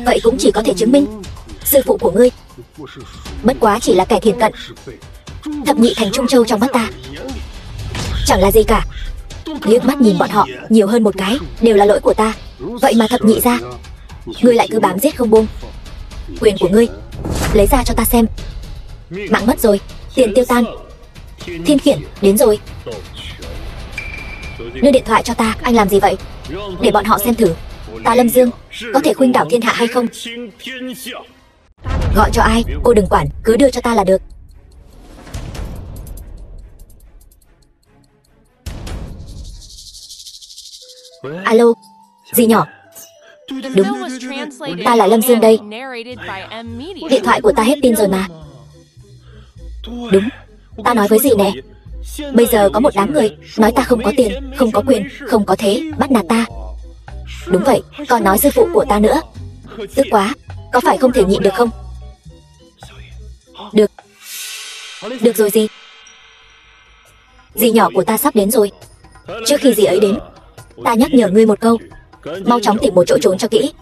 Vậy cũng chỉ có thể chứng minh sư phụ của ngươi bất quá chỉ là kẻ thiền cận. Thập nhị thành Trung Châu trong mắt ta chẳng là gì cả. Liếc mắt nhìn bọn họ nhiều hơn một cái đều là lỗi của ta. Vậy mà thập nhị gia ngươi lại cứ bám giết không buông. Quyền của ngươi lấy ra cho ta xem. Mạng mất rồi, tiền tiêu tan. Thiên khiển đến rồi. Đưa điện thoại cho ta. Anh làm gì vậy? Để bọn họ xem thử ta Lâm Dương có thể khuynh đảo thiên hạ hay không. Gọi cho ai cô đừng quản, cứ đưa cho ta là được. Alo, dì nhỏ. Đúng, ta là Lâm Dương đây. Điện thoại của ta hết pin rồi mà. Đúng, ta nói với dì nè. Bây giờ có một đám người nói ta không có tiền, không có quyền, không có thế, bắt nạt ta. Đúng vậy, còn nói sư phụ của ta nữa. Tức quá, có phải không thể nhịn được không? Được. Được rồi dì. Dì nhỏ của ta sắp đến rồi. Trước khi dì ấy đến, ta nhắc nhở ngươi một câu. Mau chóng tìm một chỗ trốn cho kỹ.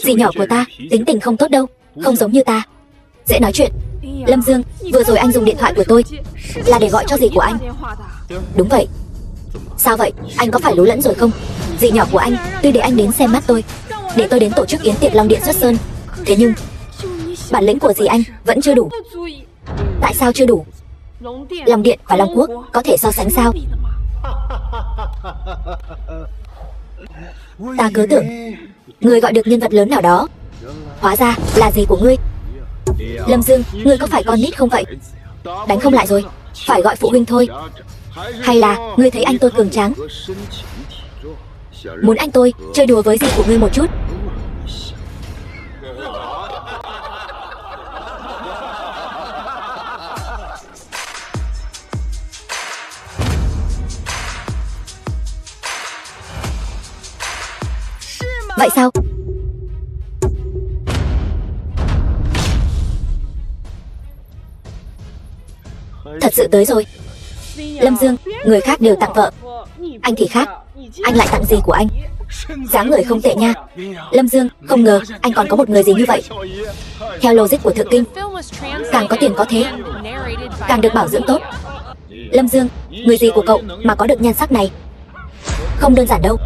Dì nhỏ của ta tính tình không tốt đâu, không giống như ta, dễ nói chuyện. Lâm Dương, vừa rồi anh dùng điện thoại của tôi là để gọi cho dì của anh. Đúng vậy. Sao vậy, anh có phải lú lẫn rồi không? Dì nhỏ của anh tuy để anh đến xem mắt tôi, để tôi đến tổ chức yến tiệc Long Điện xuất sơn, thế nhưng bản lĩnh của dì anh vẫn chưa đủ. Tại sao chưa đủ? Long Điện và Long Quốc có thể so sánh sao? Ta cứ tưởng ngươi gọi được nhân vật lớn nào đó, hóa ra là dì của ngươi. Lâm Dương, ngươi có phải con nít không vậy? Đánh không lại rồi, phải gọi phụ huynh thôi. Hay là ngươi thấy anh tôi cường tráng, muốn anh tôi chơi đùa với dì của ngươi một chút? Vậy sao? Thật sự tới rồi. Lâm Dương, người khác đều tặng vợ, anh thì khác, anh lại tặng dì của anh. Dáng người không tệ nha. Lâm Dương, không ngờ anh còn có một người gì như vậy. Theo logic của Thượng Kinh, càng có tiền có thế, càng được bảo dưỡng tốt. Lâm Dương, người gì của cậu mà có được nhan sắc này? Không đơn giản đâu.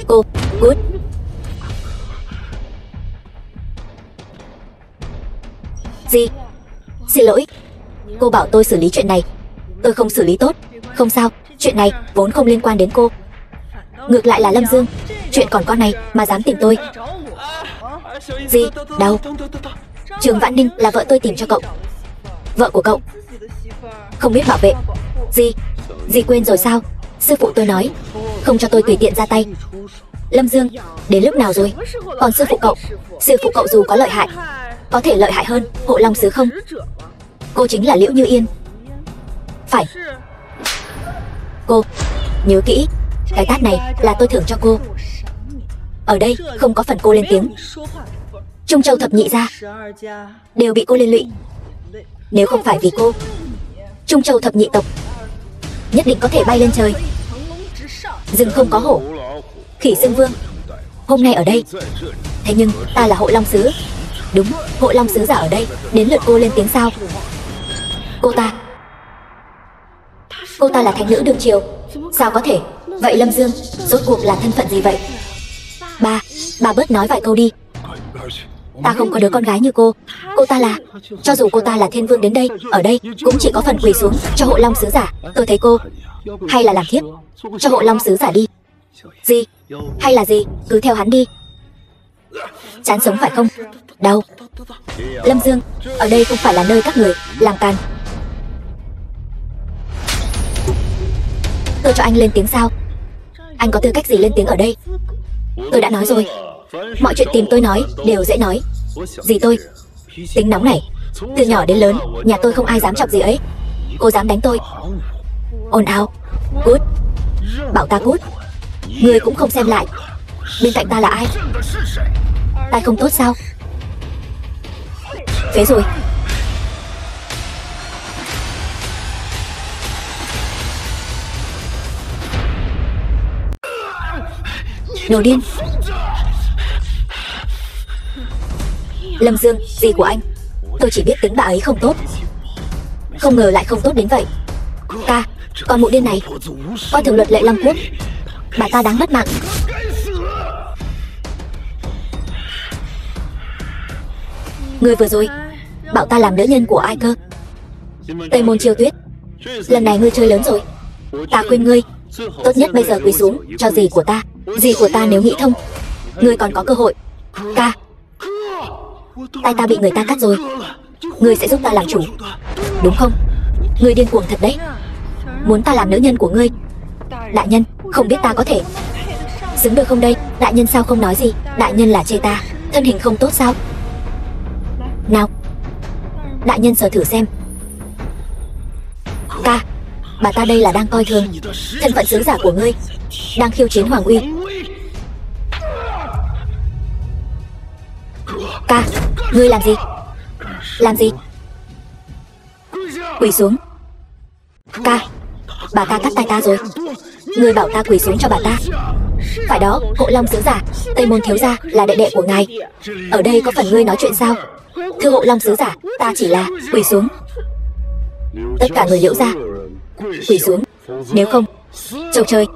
Cô, cút. Gì? Xin lỗi. Cô bảo tôi xử lý chuyện này, tôi không xử lý tốt. Không sao, chuyện này vốn không liên quan đến cô. Ngược lại là Lâm Dương, chuyện còn con này mà dám tìm tôi. Gì? Đau. Trường Vãn Ninh là vợ tôi tìm cho cậu. Vợ của cậu không biết bảo vệ. Gì? Dì quên rồi sao? Sư phụ tôi nói không cho tôi tùy tiện ra tay. Lâm Dương, đến lúc nào rồi? Còn sư phụ cậu? Sư phụ cậu dù có lợi hại, có thể lợi hại hơn Hộ Long Sứ không? Cô chính là Liễu Như Yên. Phải. Cô, nhớ kỹ, cái tát này là tôi thưởng cho cô. Ở đây không có phần cô lên tiếng. Trung Châu thập nhị gia đều bị cô liên lụy. Nếu không phải vì cô, Trung Châu thập nhị tộc nhất định có thể bay lên trời. Rừng không có hổ, khỉ xưng vương. Hôm nay ở đây, thế nhưng ta là Hộ Long Sứ. Đúng, Hộ Long Sứ giả ở đây, đến lượt cô lên tiếng sao? Cô ta là thánh nữ đương triều. Sao có thể? Vậy Lâm Dương rốt cuộc là thân phận gì vậy? Bà bớt nói vài câu đi. Ta không có đứa con gái như cô. Cô ta là, cho dù cô ta là thiên vương đến đây, ở đây cũng chỉ có phần quỳ xuống cho Hộ Long Sứ giả. Tôi thấy cô hay là làm thiếp cho Hộ Long Sứ giả đi. Gì? Hay là gì? Cứ theo hắn đi. Chán sống phải không? Đau. Lâm Dương, ở đây không phải là nơi các người làm càn. Tôi cho anh lên tiếng sao? Anh có tư cách gì lên tiếng ở đây? Tôi đã nói rồi, mọi chuyện tìm tôi nói đều dễ nói. Dì tôi tính nóng này, từ nhỏ đến lớn nhà tôi không ai dám chọc gì ấy. Cô dám đánh tôi? Ồn ào. Cút. Bảo ta cút. Người cũng không xem lại bên cạnh ta là ai. Tai không tốt sao? Phế rồi. Đồ điên. Lâm Dương, dì của anh, tôi chỉ biết tính bà ấy không tốt, không ngờ lại không tốt đến vậy. Ca, con mụ điên này coi thường luật lệ Long Quốc, bà ta đáng mất mạng. Người vừa rồi bảo ta làm nữ nhân của ai cơ? Tây Môn Chiêu Tuyết, lần này ngươi chơi lớn rồi. Ta khuyên ngươi, tốt nhất bây giờ quỳ xuống cho dì của ta. Dì của ta nếu nghĩ thông, ngươi còn có cơ hội. Ca, tay ta bị người ta cắt rồi, ngươi sẽ giúp ta làm chủ, đúng không? Ngươi điên cuồng thật đấy, muốn ta làm nữ nhân của ngươi. Đại nhân, không biết ta có thể xứng được không đây? Đại nhân sao không nói gì? Đại nhân là chê ta thân hình không tốt sao? Nào, đại nhân sờ thử xem. Ca, bà ta đây là đang coi thường thân phận sứ giả của ngươi, đang khiêu chiến hoàng uy. Ca, ngươi làm gì? Làm gì? Quỳ xuống. Ca, bà ta cắt tay ta rồi. Ngươi bảo ta quỳ xuống cho bà ta. Phải đó, Hộ Long sứ giả, Tây Môn thiếu gia là đệ đệ của ngài. Ở đây có phần ngươi nói chuyện sao? Thưa Hộ Long sứ giả, ta chỉ là quỳ xuống. Tất cả người Liễu gia quỳ xuống, nếu không châu chơi.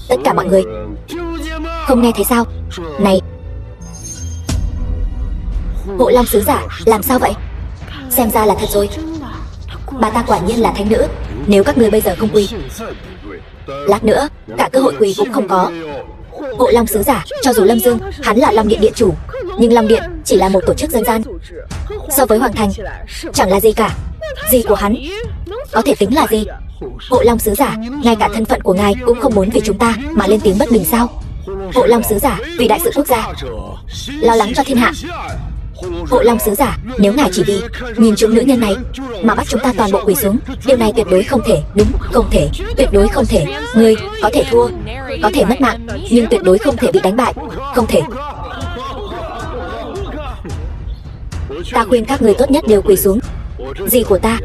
Tất cả mọi người không nghe thấy sao? Này, Hộ Long sứ giả, làm sao vậy? Xem ra là thật rồi. Bà ta quả nhiên là thánh nữ. Nếu các ngươi bây giờ không quỳ, lát nữa cả cơ hội quỳ cũng không có. Hộ Long sứ giả, cho dù Lâm Dương hắn là Long Điện điện chủ, nhưng Long Điện chỉ là một tổ chức dân gian, so với Hoàng Thành chẳng là gì cả. Gì của hắn có thể tính là gì? Hộ Long sứ giả, ngay cả thân phận của ngài cũng không muốn vì chúng ta mà lên tiếng bất bình sao? Hộ Long sứ giả, vì đại sự quốc gia, lo lắng cho thiên hạ. Hộ Long sứ giả, nếu ngài chỉ vì nhìn chúng nữ nhân này mà bắt chúng ta toàn bộ quỳ xuống, điều này tuyệt đối không thể. Đúng, không thể, tuyệt đối không thể. Ngươi có thể thua, có thể mất mạng, nhưng tuyệt đối không thể bị đánh bại. Không thể. Ta khuyên các người tốt nhất đều quỳ xuống. Dì của ta,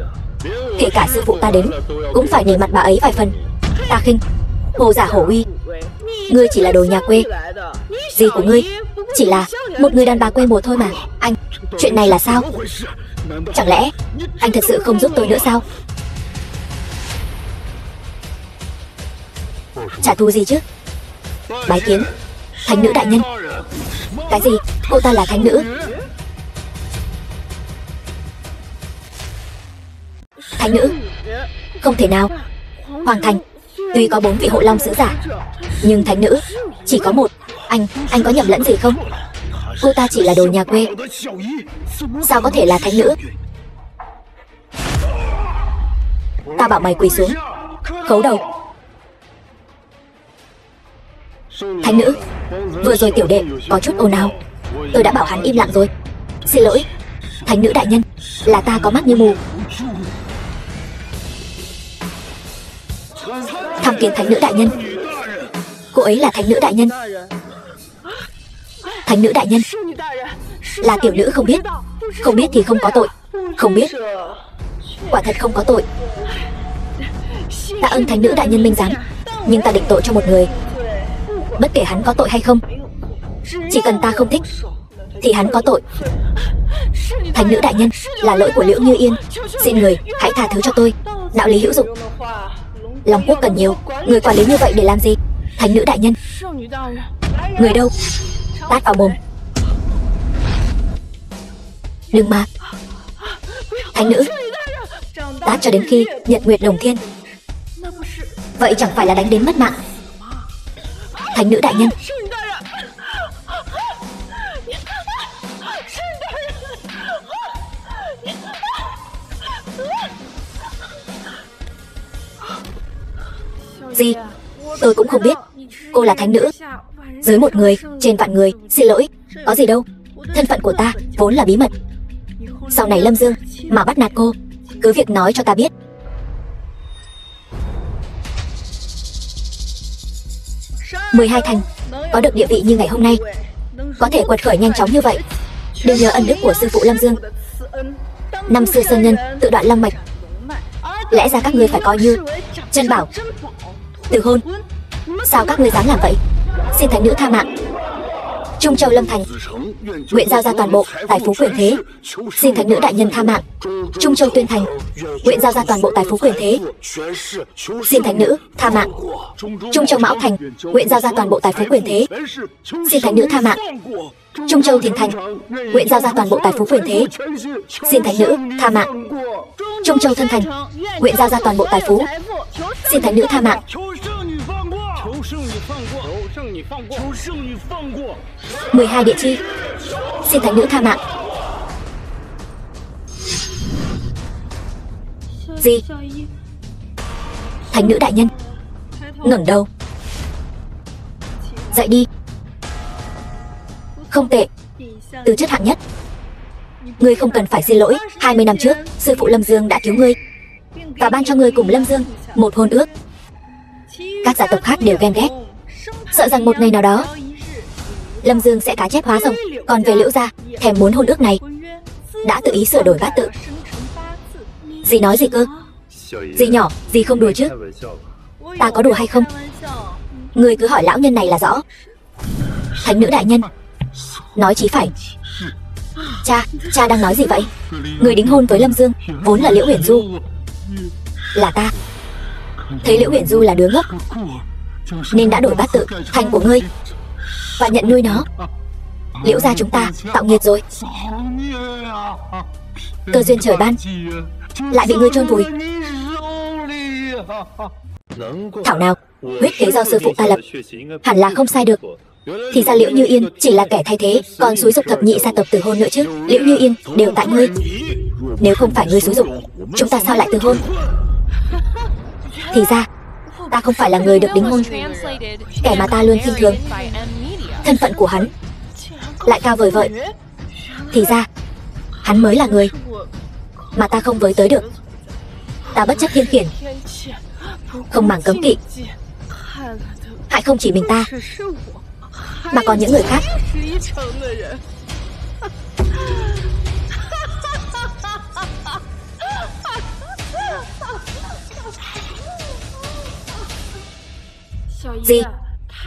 kể cả sư phụ ta đến, cũng phải nể mặt bà ấy vài phần. Ta khinh Hồ giả hổ uy. Ngươi chỉ là đồ nhà quê. Dì của ngươi chỉ là một người đàn bà quê mùa thôi mà. Anh, chuyện này là sao? Chẳng lẽ anh thật sự không giúp tôi nữa sao? Trả thù gì chứ? Bái kiến thánh nữ đại nhân. Cái gì? Cô ta là thánh nữ? Thánh nữ? Không thể nào. Hoàng Thành tuy có 4 vị Hộ Long sứ giả, nhưng thánh nữ chỉ có một. Anh có nhầm lẫn gì không? Cô ta chỉ là đồ nhà quê, sao có thể là thánh nữ? Ta bảo mày quỳ xuống, khấu đầu. Thánh nữ, vừa rồi tiểu đệ có chút ồn ào, tôi đã bảo hắn im lặng rồi. Xin lỗi thánh nữ đại nhân, là ta có mắt như mù. Tham kiến thánh nữ đại nhân. Cô ấy là thánh nữ đại nhân. Thánh nữ đại nhân, là tiểu nữ không biết. Không biết thì không có tội. Không biết, quả thật không có tội. Tạ ơn thánh nữ đại nhân minh giám, nhưng ta định tội cho một người, bất kể hắn có tội hay không. Chỉ cần ta không thích thì hắn có tội. Thánh nữ đại nhân, là lỗi của Liễu Như Yên, xin người hãy tha thứ cho tôi. Đạo lý hữu dụng, Long quốc cần nhiều người quản lý như vậy để làm gì? Thánh nữ đại nhân, người đâu? Tát vào mồm. Đừng mà. Thánh nữ, tát cho đến khi nhật nguyệt đồng thiên. Vậy chẳng phải là đánh đến mất mạng? Thánh nữ đại nhân, gì? Tôi cũng không biết. Cô là thánh nữ, dưới một người trên vạn người. Xin lỗi, có gì đâu. Thân phận của ta vốn là bí mật. Sau này Lâm Dương mà bắt nạt cô, cứ việc nói cho ta biết. "12 thành có được địa vị như ngày hôm nay, có thể quật khởi nhanh chóng như vậy, đều nhờ ân đức của sư phụ Lâm Dương. Năm xưa sơn nhân tự đoạn long mạch, lẽ ra các ngươi phải coi như chân bảo. Từ hôn, sao các ngươi dám làm vậy? Xin thánh nữ tha mạng." Trung Châu Lâm Thành, nguyện giao ra toàn bộ tài phú quyền thế, xin thánh nữ đại nhân tha mạng. Trung Châu Tuyên Thành, nguyện giao ra toàn bộ tài phú quyền thế, xin thánh nữ tha mạng. Trung Châu Mão Thành, nguyện giao ra toàn bộ tài phú quyền thế, xin thánh nữ tha mạng. Trung Châu Thiền Thành, nguyện giao ra toàn bộ tài phú quyền thế, xin thánh nữ tha mạng. Trung Châu Thân Thành, nguyện giao ra toàn bộ tài phú, xin thánh nữ tha mạng. 12 địa chi, xin thánh nữ tha mạng. Gì? Thánh nữ đại nhân, ngẩng đầu, dậy đi. Không tệ, tư chất hạng nhất. Ngươi không cần phải xin lỗi. 20 năm trước, sư phụ Lâm Dương đã cứu ngươi và ban cho ngươi cùng Lâm Dương một hôn ước. Các gia tộc khác đều ghen ghét, sợ rằng một ngày nào đó Lâm Dương sẽ cá chép hóa rồng. Còn về Liễu gia, thèm muốn hôn ước này, đã tự ý sửa đổi bát tự. Dì nói gì cơ? Dì nhỏ, dì không đùa chứ? Ta có đùa hay không? Ngươi cứ hỏi lão nhân này là rõ. Thánh nữ đại nhân, nói chí phải. Cha đang nói gì vậy? Người đính hôn với Lâm Dương vốn là Liễu Uyển Du. Là ta thấy Liễu Uyển Du là đứa ngốc nên đã đổi bát tự thành của ngươi và nhận nuôi nó. Liễu gia chúng ta tạo nghiệt rồi. Cơ duyên trời ban lại bị ngươi chôn vùi. Thảo nào, huyết kế do sư phụ ta lập, hẳn là không sai được. Thì ra Liễu Như Yên chỉ là kẻ thay thế, còn xúi dục thập nhị gia tộc từ hôn nữa chứ. Liễu Như Yên đều tại ngươi. Nếu không phải ngươi xúi dục, chúng ta sao lại từ hôn? Thì ra ta không phải là người được đính hôn. Kẻ mà ta luôn khinh thường, thân phận của hắn lại cao vời vợi. Thì ra hắn mới là người mà ta không với tới được. Ta bất chấp thiên khiển, không màng cấm kỵ, hại không chỉ mình ta mà còn những người khác. Gì?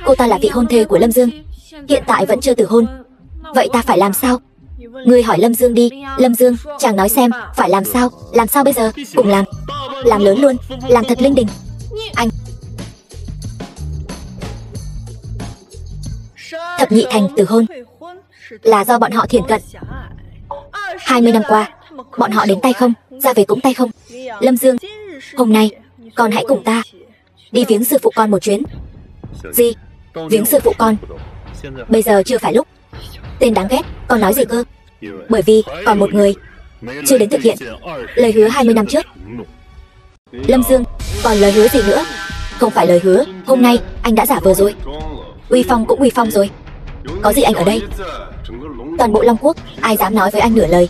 Cô ta là vị hôn thê của Lâm Dương, hiện tại vẫn chưa từ hôn. Vậy ta phải làm sao? Ngươi hỏi Lâm Dương đi. Lâm Dương, chàng nói xem phải làm sao? Làm sao bây giờ? Cùng làm lớn luôn, làm thật linh đình. Anh thập nhị thành từ hôn là do bọn họ thiển cận. 20 năm qua, bọn họ đến tay không, ra về cũng tay không. Lâm Dương, hôm nay con hãy cùng ta đi viếng sư phụ con một chuyến. Gì? Viếng sư phụ con? Bây giờ chưa phải lúc. Tên đáng ghét, con nói gì cơ? Bởi vì còn một người chưa đến thực hiện lời hứa 20 năm trước. Lâm Dương, còn lời hứa gì nữa? Không phải lời hứa, hôm nay anh đã giả vờ rồi. Uy phong cũng uy phong rồi. Có gì anh ở đây? Toàn bộ Long Quốc, ai dám nói với anh nửa lời?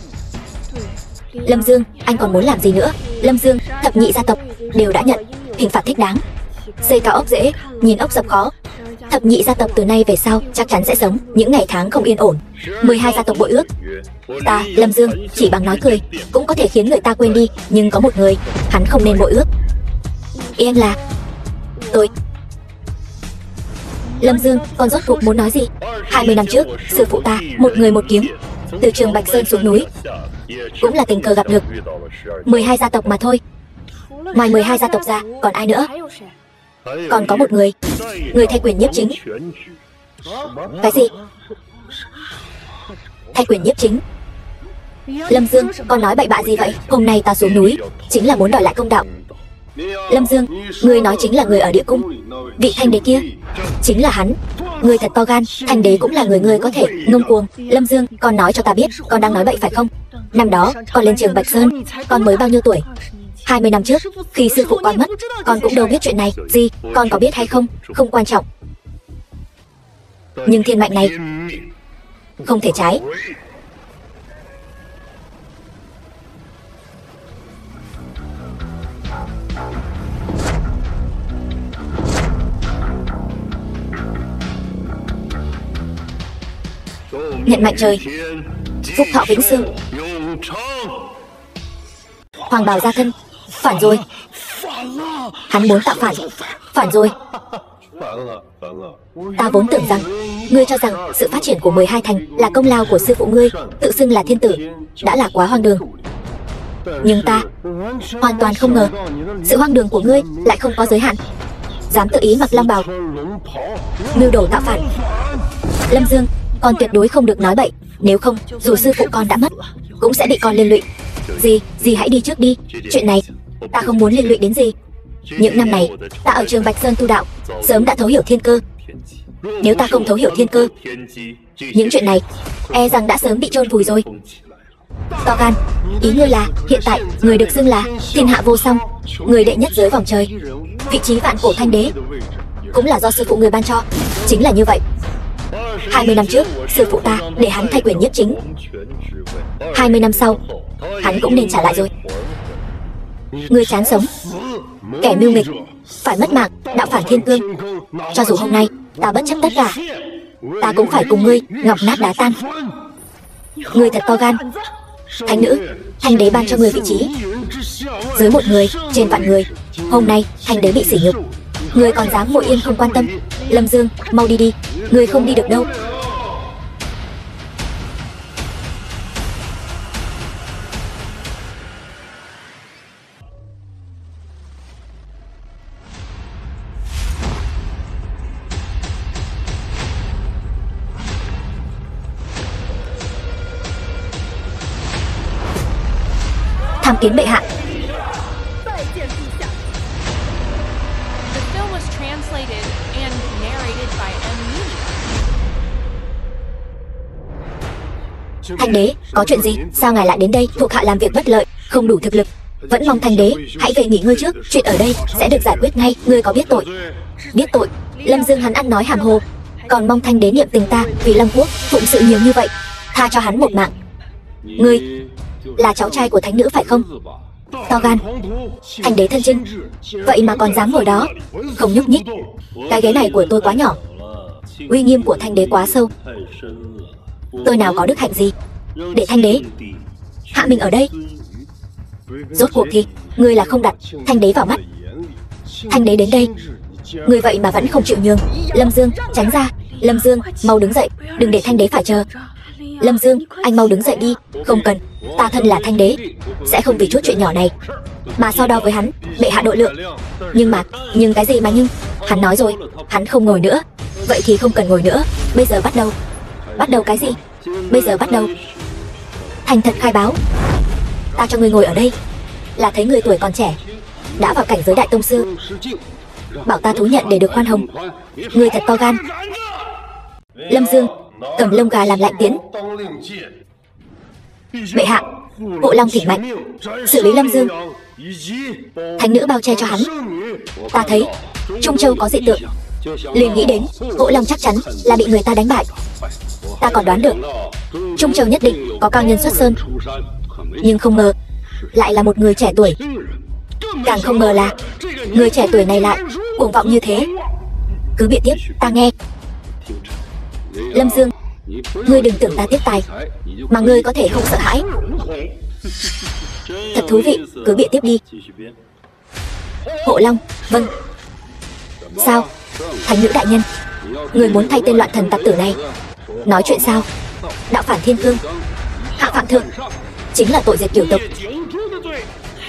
Lâm Dương, anh còn muốn làm gì nữa? Lâm Dương, thập nhị gia tộc đều đã nhận hình phạt thích đáng. Xây cao ốc dễ, nhìn ốc dập khó. Thập nhị gia tộc từ nay về sau chắc chắn sẽ sống những ngày tháng không yên ổn. 12 gia tộc bội ước. Ta, Lâm Dương, chỉ bằng nói cười cũng có thể khiến người ta quên đi. Nhưng có một người, hắn không nên bội ước. Ý anh là tôi. Lâm Dương, con rốt cuộc muốn nói gì? 20 năm trước, sư phụ ta, một người một kiếm, từ Trường Bạch Sơn xuống núi, cũng là tình cờ gặp được 12 gia tộc mà thôi. Ngoài 12 gia tộc ra, còn ai nữa? Còn có một người thay quyền nhiếp chính. Cái gì? Thay quyền nhiếp chính? Lâm Dương, con nói bậy bạ gì vậy? Hôm nay ta xuống núi chính là muốn đòi lại công đạo. Lâm Dương, ngươi nói chính là người ở địa cung. Vị thanh đế kia chính là hắn. Ngươi thật to gan, thanh đế cũng là người ngươi có thể ngông cuồng. Lâm Dương, con nói cho ta biết, con đang nói bậy phải không? Năm đó, con lên Trường Bạch Sơn, con mới bao nhiêu tuổi? 20 năm trước, khi sư phụ con mất, con cũng đâu biết chuyện này. Gì, con có biết hay không, không quan trọng. Nhưng thiên mệnh này không thể trái. Nhận mạnh trời, phúc thọ vĩnh sương. Hoàng bào gia thân, phản rồi. Hắn muốn tạo phản rồi. Ta vốn tưởng rằng ngươi cho rằng sự phát triển của 12 thành là công lao của sư phụ ngươi, tự xưng là thiên tử, đã là quá hoang đường. Nhưng ta hoàn toàn không ngờ sự hoang đường của ngươi lại không có giới hạn. Dám tự ý mặc long bào, mưu đồ tạo phản. Lâm Dương, con tuyệt đối không được nói bậy, nếu không dù sư phụ con đã mất cũng sẽ bị con liên lụy. Dì hãy đi trước đi, chuyện này ta không muốn liên lụy đến dì. Những năm này ta ở trường Bạch Sơn tu đạo, sớm đã thấu hiểu thiên cơ. Nếu ta không thấu hiểu thiên cơ, những chuyện này e rằng đã sớm bị chôn vùi rồi. To gan, ý ngươi là hiện tại người được xưng là thiên hạ vô song, người đệ nhất dưới vòng trời, vị trí vạn cổ thanh đế cũng là do sư phụ người ban cho. Chính là như vậy. 20 năm trước sư phụ ta để hắn thay quyền nhiếp chính, 20 năm sau hắn cũng nên trả lại rồi. Ngươi chán sống, kẻ mưu nghịch, phải mất mạng đạo phản thiên cương. Cho dù hôm nay ta bất chấp tất cả, ta cũng phải cùng ngươi ngọc nát đá tan. Ngươi thật to gan. Thánh nữ, thanh đế ban cho ngươi vị trí dưới một người trên vạn người. Hôm nay thanh đế bị sỉ nhục, ngươi còn dám ngồi yên không quan tâm. Lâm Dương, mau đi đi, ngươi không đi được đâu. Tham kiến bệ hạ. The film was translated and narrated by Media. Thanh đế, có chuyện gì? Sao ngài lại đến đây? Thuộc hạ làm việc bất lợi, không đủ thực lực, vẫn mong thanh đế hãy về nghỉ ngơi trước. Chuyện ở đây sẽ được giải quyết ngay. Ngươi có biết tội? Biết tội? Lâm Dương hắn ăn nói hàm hồ, còn mong thanh đế niệm tình ta vì Long Quốc phụng sự nhiều như vậy, tha cho hắn một mạng. Ngươi là cháu trai của thánh nữ phải không? To gan, thanh đế thân chinh, vậy mà còn dám ngồi đó không nhúc nhích. Cái ghế này của tôi quá nhỏ, uy nghiêm của thanh đế quá sâu. Tôi nào có đức hạnh gì để thanh đế hạ mình ở đây. Rốt cuộc thì ngươi là không đặt thanh đế vào mắt. Thanh đế đến đây, ngươi vậy mà vẫn không chịu nhường. Lâm Dương, tránh ra. Lâm Dương, mau đứng dậy, đừng để thanh đế phải chờ. Lâm Dương, anh mau đứng dậy đi. Không cần, ta thân là thanh đế, sẽ không vì chút chuyện nhỏ này mà so đo với hắn. Bệ hạ độ lượng. Nhưng cái gì mà nhưng? Hắn nói rồi, hắn không ngồi nữa. Vậy thì không cần ngồi nữa. Bây giờ bắt đầu. Bắt đầu cái gì? Bây giờ bắt đầu. Thành thật khai báo. Ta cho ngươi ngồi ở đây là thấy người tuổi còn trẻ, đã vào cảnh giới đại tông sư, bảo ta thú nhận để được khoan hồng. Ngươi thật to gan. Lâm Dương, cầm lông gà làm lạnh tiến. Bệ hạ, Hộ Long thỉnh mạnh, xử lý Lâm Dương. Thánh nữ bao che cho hắn. Ta thấy Trung Châu có dị tượng, liền nghĩ đến Hộ Long chắc chắn là bị người ta đánh bại. Ta còn đoán được Trung Châu nhất định có cao nhân xuất sơn, nhưng không ngờ lại là một người trẻ tuổi. Càng không ngờ là người trẻ tuổi này lại cuồng vọng như thế. Cứ bịa tiếp, ta nghe. Lâm Dương, ngươi đừng tưởng ta tiếp tài mà ngươi có thể không sợ hãi. Thật thú vị, cứ bịa tiếp đi. Hộ Long, vâng. Sao, thánh nữ đại nhân, người muốn thay tên loạn thần tặc tử này nói chuyện sao? Đạo phản thiên cương, hạ phạm thượng, chính là tội diệt cửu tộc.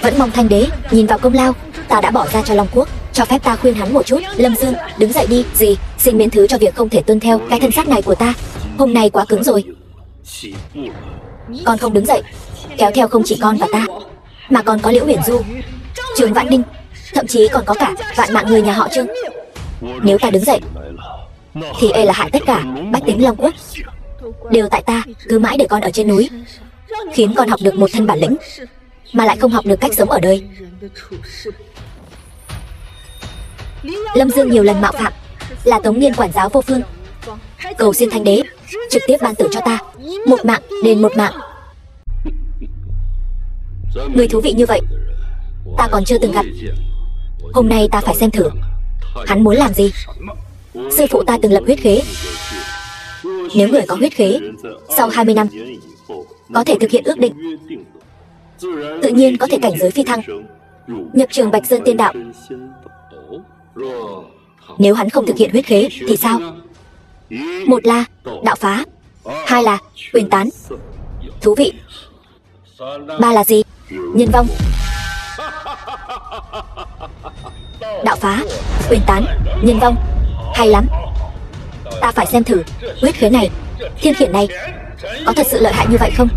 Vẫn mong thanh đế nhìn vào công lao ta đã bỏ ra cho Long Quốc, cho phép ta khuyên hắn một chút. Lâm Dương, đứng dậy đi. Gì? Xin miễn thứ cho việc không thể tuân theo cái thân xác này của ta. Hôm nay quá cứng rồi. Con không đứng dậy, kéo theo không chỉ con và ta, mà còn có Liễu Huyền Du, Trường Vạn Ninh, thậm chí còn có cả vạn mạng người nhà họ Trương. Nếu ta đứng dậy thì e là hại tất cả bách tính Long Quốc. Đều tại ta cứ mãi để con ở trên núi, khiến con học được một thân bản lĩnh mà lại không học được cách sống ở đời. Lâm Dương nhiều lần mạo phạm, là Tống Niên quản giáo vô phương, cầu xin thanh đế trực tiếp ban tử cho ta, một mạng đền một mạng. Người thú vị như vậy ta còn chưa từng gặp. Hôm nay ta phải xem thử hắn muốn làm gì. Sư phụ ta từng lập huyết khế, nếu người có huyết khế sau 20 năm có thể thực hiện ước định, tự nhiên có thể cảnh giới phi thăng, nhập trường Bạch Sơn tiên đạo. Nếu hắn không thực hiện huyết khế thì sao? Một là đạo phá, hai là quyền tán. Thú vị. Ba là gì? Nhân vong. Đạo phá, quyền tán, nhân vong. Hay lắm. Ta phải xem thử huyết khế này, thiên khiển này có thật sự lợi hại như vậy không?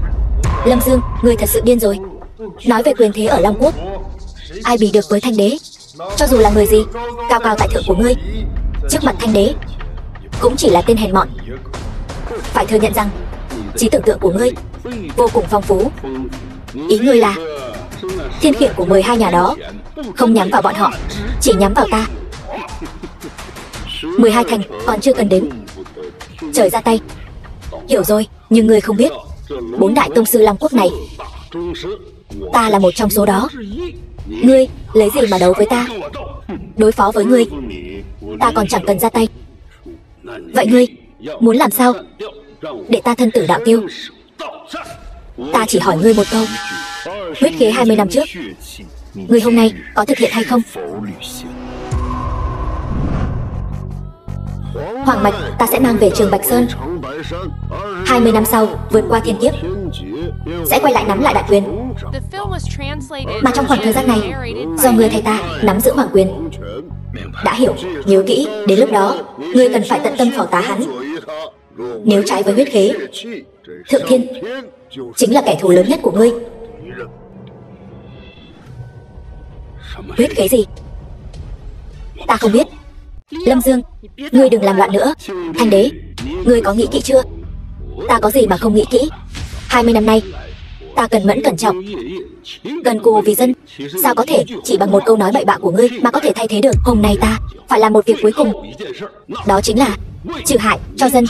Lâm Dương, ngươi thật sự điên rồi. Nói về quyền thế ở Long Quốc, ai bì được với Thanh Đế? Cho dù là người gì cao cao tại thượng của ngươi, trước mặt Thanh Đế cũng chỉ là tên hèn mọn. Phải thừa nhận rằng trí tưởng tượng của ngươi vô cùng phong phú. Ý ngươi là thiên khiển của 12 nhà đó không nhắm vào bọn họ, chỉ nhắm vào ta. 12 thành còn chưa cần đến, trời ra tay. Hiểu rồi, nhưng ngươi không biết 4 đại tông sư Long Quốc này, ta là một trong số đó. Ngươi lấy gì mà đấu với ta? Đối phó với ngươi, ta còn chẳng cần ra tay. Vậy ngươi muốn làm sao? Để ta thân tử đạo tiêu? Ta chỉ hỏi ngươi một câu. Huyết khế 20 năm trước, ngươi hôm nay có thực hiện hay không? Hoàng mạch ta sẽ mang về Trường Bạch Sơn. 20 năm sau vượt qua thiên kiếp, sẽ quay lại nắm lại đại quyền. Mà trong khoảng thời gian này, do ngươi thay ta nắm giữ hoàng quyền. Đã hiểu, nhớ kỹ, đến lúc đó ngươi cần phải tận tâm phò tá hắn. Nếu trái với huyết khế, Thượng Thiên chính là kẻ thù lớn nhất của ngươi. Huyết khế gì? Ta không biết. Lâm Dương, ngươi đừng làm loạn nữa. Thanh Đế, ngươi có nghĩ kỹ chưa? Ta có gì mà không nghĩ kỹ? 20 năm nay, ta cần mẫn cẩn trọng, cần cù vì dân. Sao có thể chỉ bằng một câu nói bậy bạ của ngươi mà có thể thay thế được? Hôm nay ta phải làm một việc cuối cùng, đó chính là trừ hại cho dân.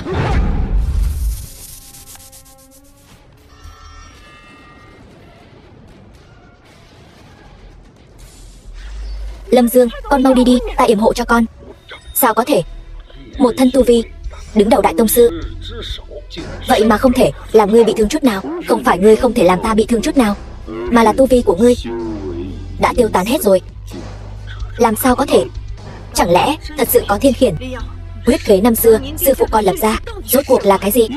Lâm Dương, con mau đi đi, ta yểm hộ cho con. Sao có thể? Một thân tu vi đứng đầu đại tông sư, vậy mà không thể làm ngươi bị thương chút nào. Không phải ngươi không thể làm ta bị thương chút nào, mà là tu vi của ngươi đã tiêu tán hết rồi. Làm sao có thể? Chẳng lẽ thật sự có thiên khiển? Huyết khế năm xưa sư phụ con lập ra rốt cuộc là cái gì?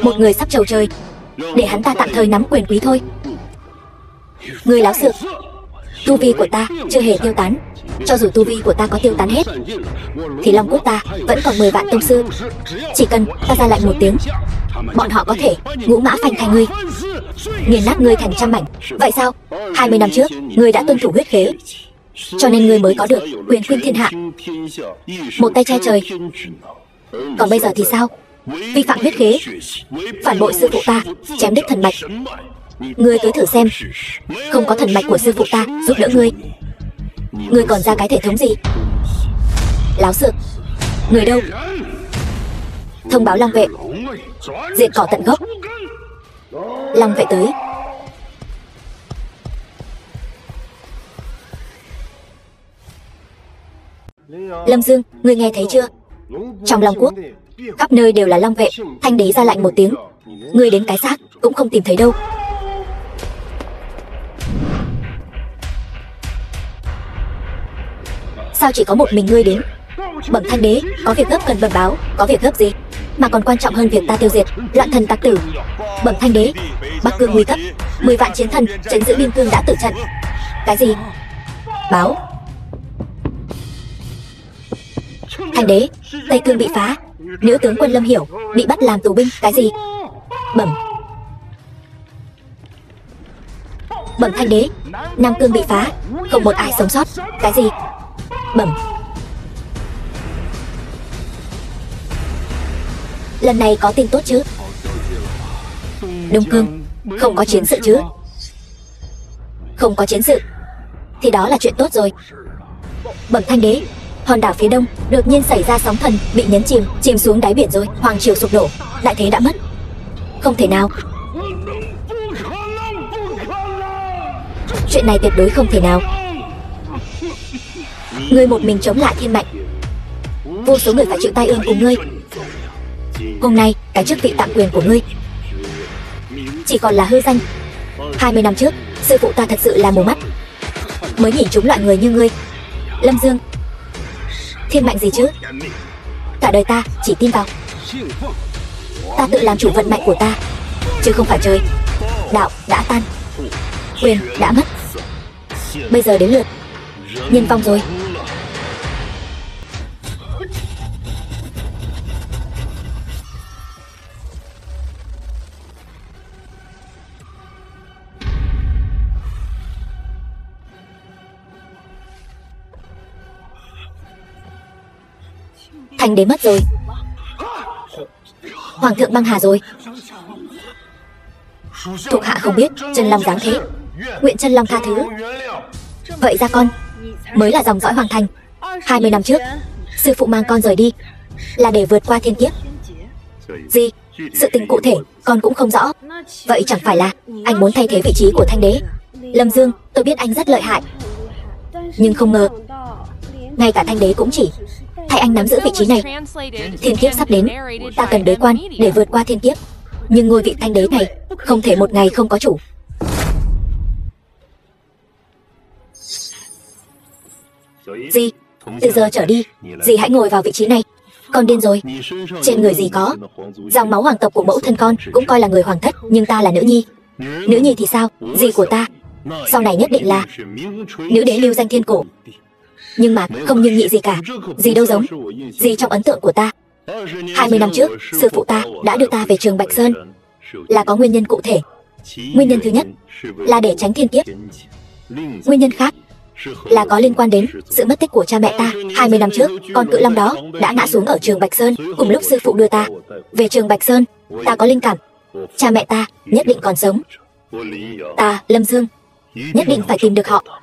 Một người sắp trầu trời, để hắn ta tạm thời nắm quyền quý thôi. Ngươi láo xược. Tu vi của ta chưa hề tiêu tán. Cho dù tu vi của ta có tiêu tán hết, thì Long Quốc ta vẫn còn 10 vạn tông sư. Chỉ cần ta ra lệnh một tiếng, bọn họ có thể ngũ mã phanh thây ngươi, nghiền nát ngươi thành trăm mảnh. Vậy sao? 20 năm trước ngươi đã tuân thủ huyết khế, cho nên ngươi mới có được quyền khuynh thiên hạ, một tay che trời. Còn bây giờ thì sao? Vi phạm huyết khế, phản bội sư phụ ta, chém đứt thần mạch. Ngươi cứ thử xem, không có thần mạch của sư phụ ta giúp đỡ ngươi, ngươi còn ra cái thể thống gì? Láo xược. Người đâu? Thông báo Long vệ, diệt cỏ tận gốc. Long vệ tới. Lâm Dương, ngươi nghe thấy chưa? Trong Long Quốc, khắp nơi đều là Long vệ. Thanh Đế ra lệnh một tiếng, ngươi đến cái xác cũng không tìm thấy đâu. Sao chỉ có một mình ngươi đến? Bẩm Thanh Đế, có việc gấp cần bẩm báo. Có việc gấp gì mà còn quan trọng hơn việc ta tiêu diệt loạn thần tặc tử? Bẩm Thanh Đế, Bắc Cương nguy cấp, 10 vạn chiến thần trấn giữ biên cương đã tử trận. Cái gì? Báo. Thanh Đế, Tây Cương bị phá, nữ tướng quân Lâm Hiểu bị bắt làm tù binh. Cái gì? Bẩm. Bẩm Thanh Đế, Nam Cương bị phá, không một ai sống sót. Cái gì? Bẩm. Lần này có tin tốt chứ? Đông Cương không có chiến sự chứ? Không có chiến sự thì đó là chuyện tốt rồi. Bẩm Thanh Đế, hòn đảo phía đông đột nhiên xảy ra sóng thần, bị nhấn chìm xuống đáy biển rồi. Hoàng triều sụp đổ, đại thế đã mất. Không thể nào. Chuyện này tuyệt đối không thể nào. Ngươi một mình chống lại thiên mệnh, vô số người phải chịu tai ương cùng ngươi. Hôm nay cái chức vị tạm quyền của ngươi chỉ còn là hư danh. 20 năm trước sư phụ ta thật sự là mù mắt, mới nhìn trúng loại người như ngươi. Lâm Dương, Thiên mệnh gì chứ? Cả đời ta chỉ tin vào ta tự làm chủ vận mệnh của ta, chứ không phải trời. Đạo đã tan, quyền đã mất. Bây giờ đến lượt nhân vong rồi. Thanh đế mất rồi. Hoàng thượng băng hà rồi. Thuộc hạ không biết chân long dáng thế, nguyện chân long tha thứ. Vậy ra con mới là dòng dõi hoàng thành. 20 năm trước sư phụ mang con rời đi là để vượt qua thiên kiếp. Gì? Sự tình cụ thể con cũng không rõ. Vậy chẳng phải là anh muốn thay thế vị trí của Thanh đế? Lâm Dương, tôi biết anh rất lợi hại, nhưng không ngờ ngay cả Thanh đế cũng chỉ thay anh nắm giữ vị trí này. Thiên kiếp sắp đến, ta cần đế quan để vượt qua thiên kiếp. Nhưng ngôi vị Thanh đế này không thể một ngày không có chủ. Dì, từ giờ trở đi, dì hãy ngồi vào vị trí này. Con điên rồi. Trên người dì có dòng máu hoàng tộc của mẫu thân con, cũng coi là người hoàng thất, nhưng ta là nữ nhi. Nữ nhi thì sao? Dì của ta sau này nhất định là nữ đế lưu danh thiên cổ. Nhưng mà không nhưng nhị gì cả. Dì đâu giống. Dì trong ấn tượng của ta 20 năm trước, sư phụ ta đã đưa ta về Trường Bạch Sơn là có nguyên nhân cụ thể. Nguyên nhân thứ nhất là để tránh thiên kiếp. Nguyên nhân khác là có liên quan đến sự mất tích của cha mẹ ta. 20 năm trước, con cự long đó đã ngã xuống ở Trường Bạch Sơn. Cùng lúc sư phụ đưa ta về Trường Bạch Sơn, ta có linh cảm cha mẹ ta nhất định còn sống. Ta, Lâm Dương, nhất định phải tìm được họ.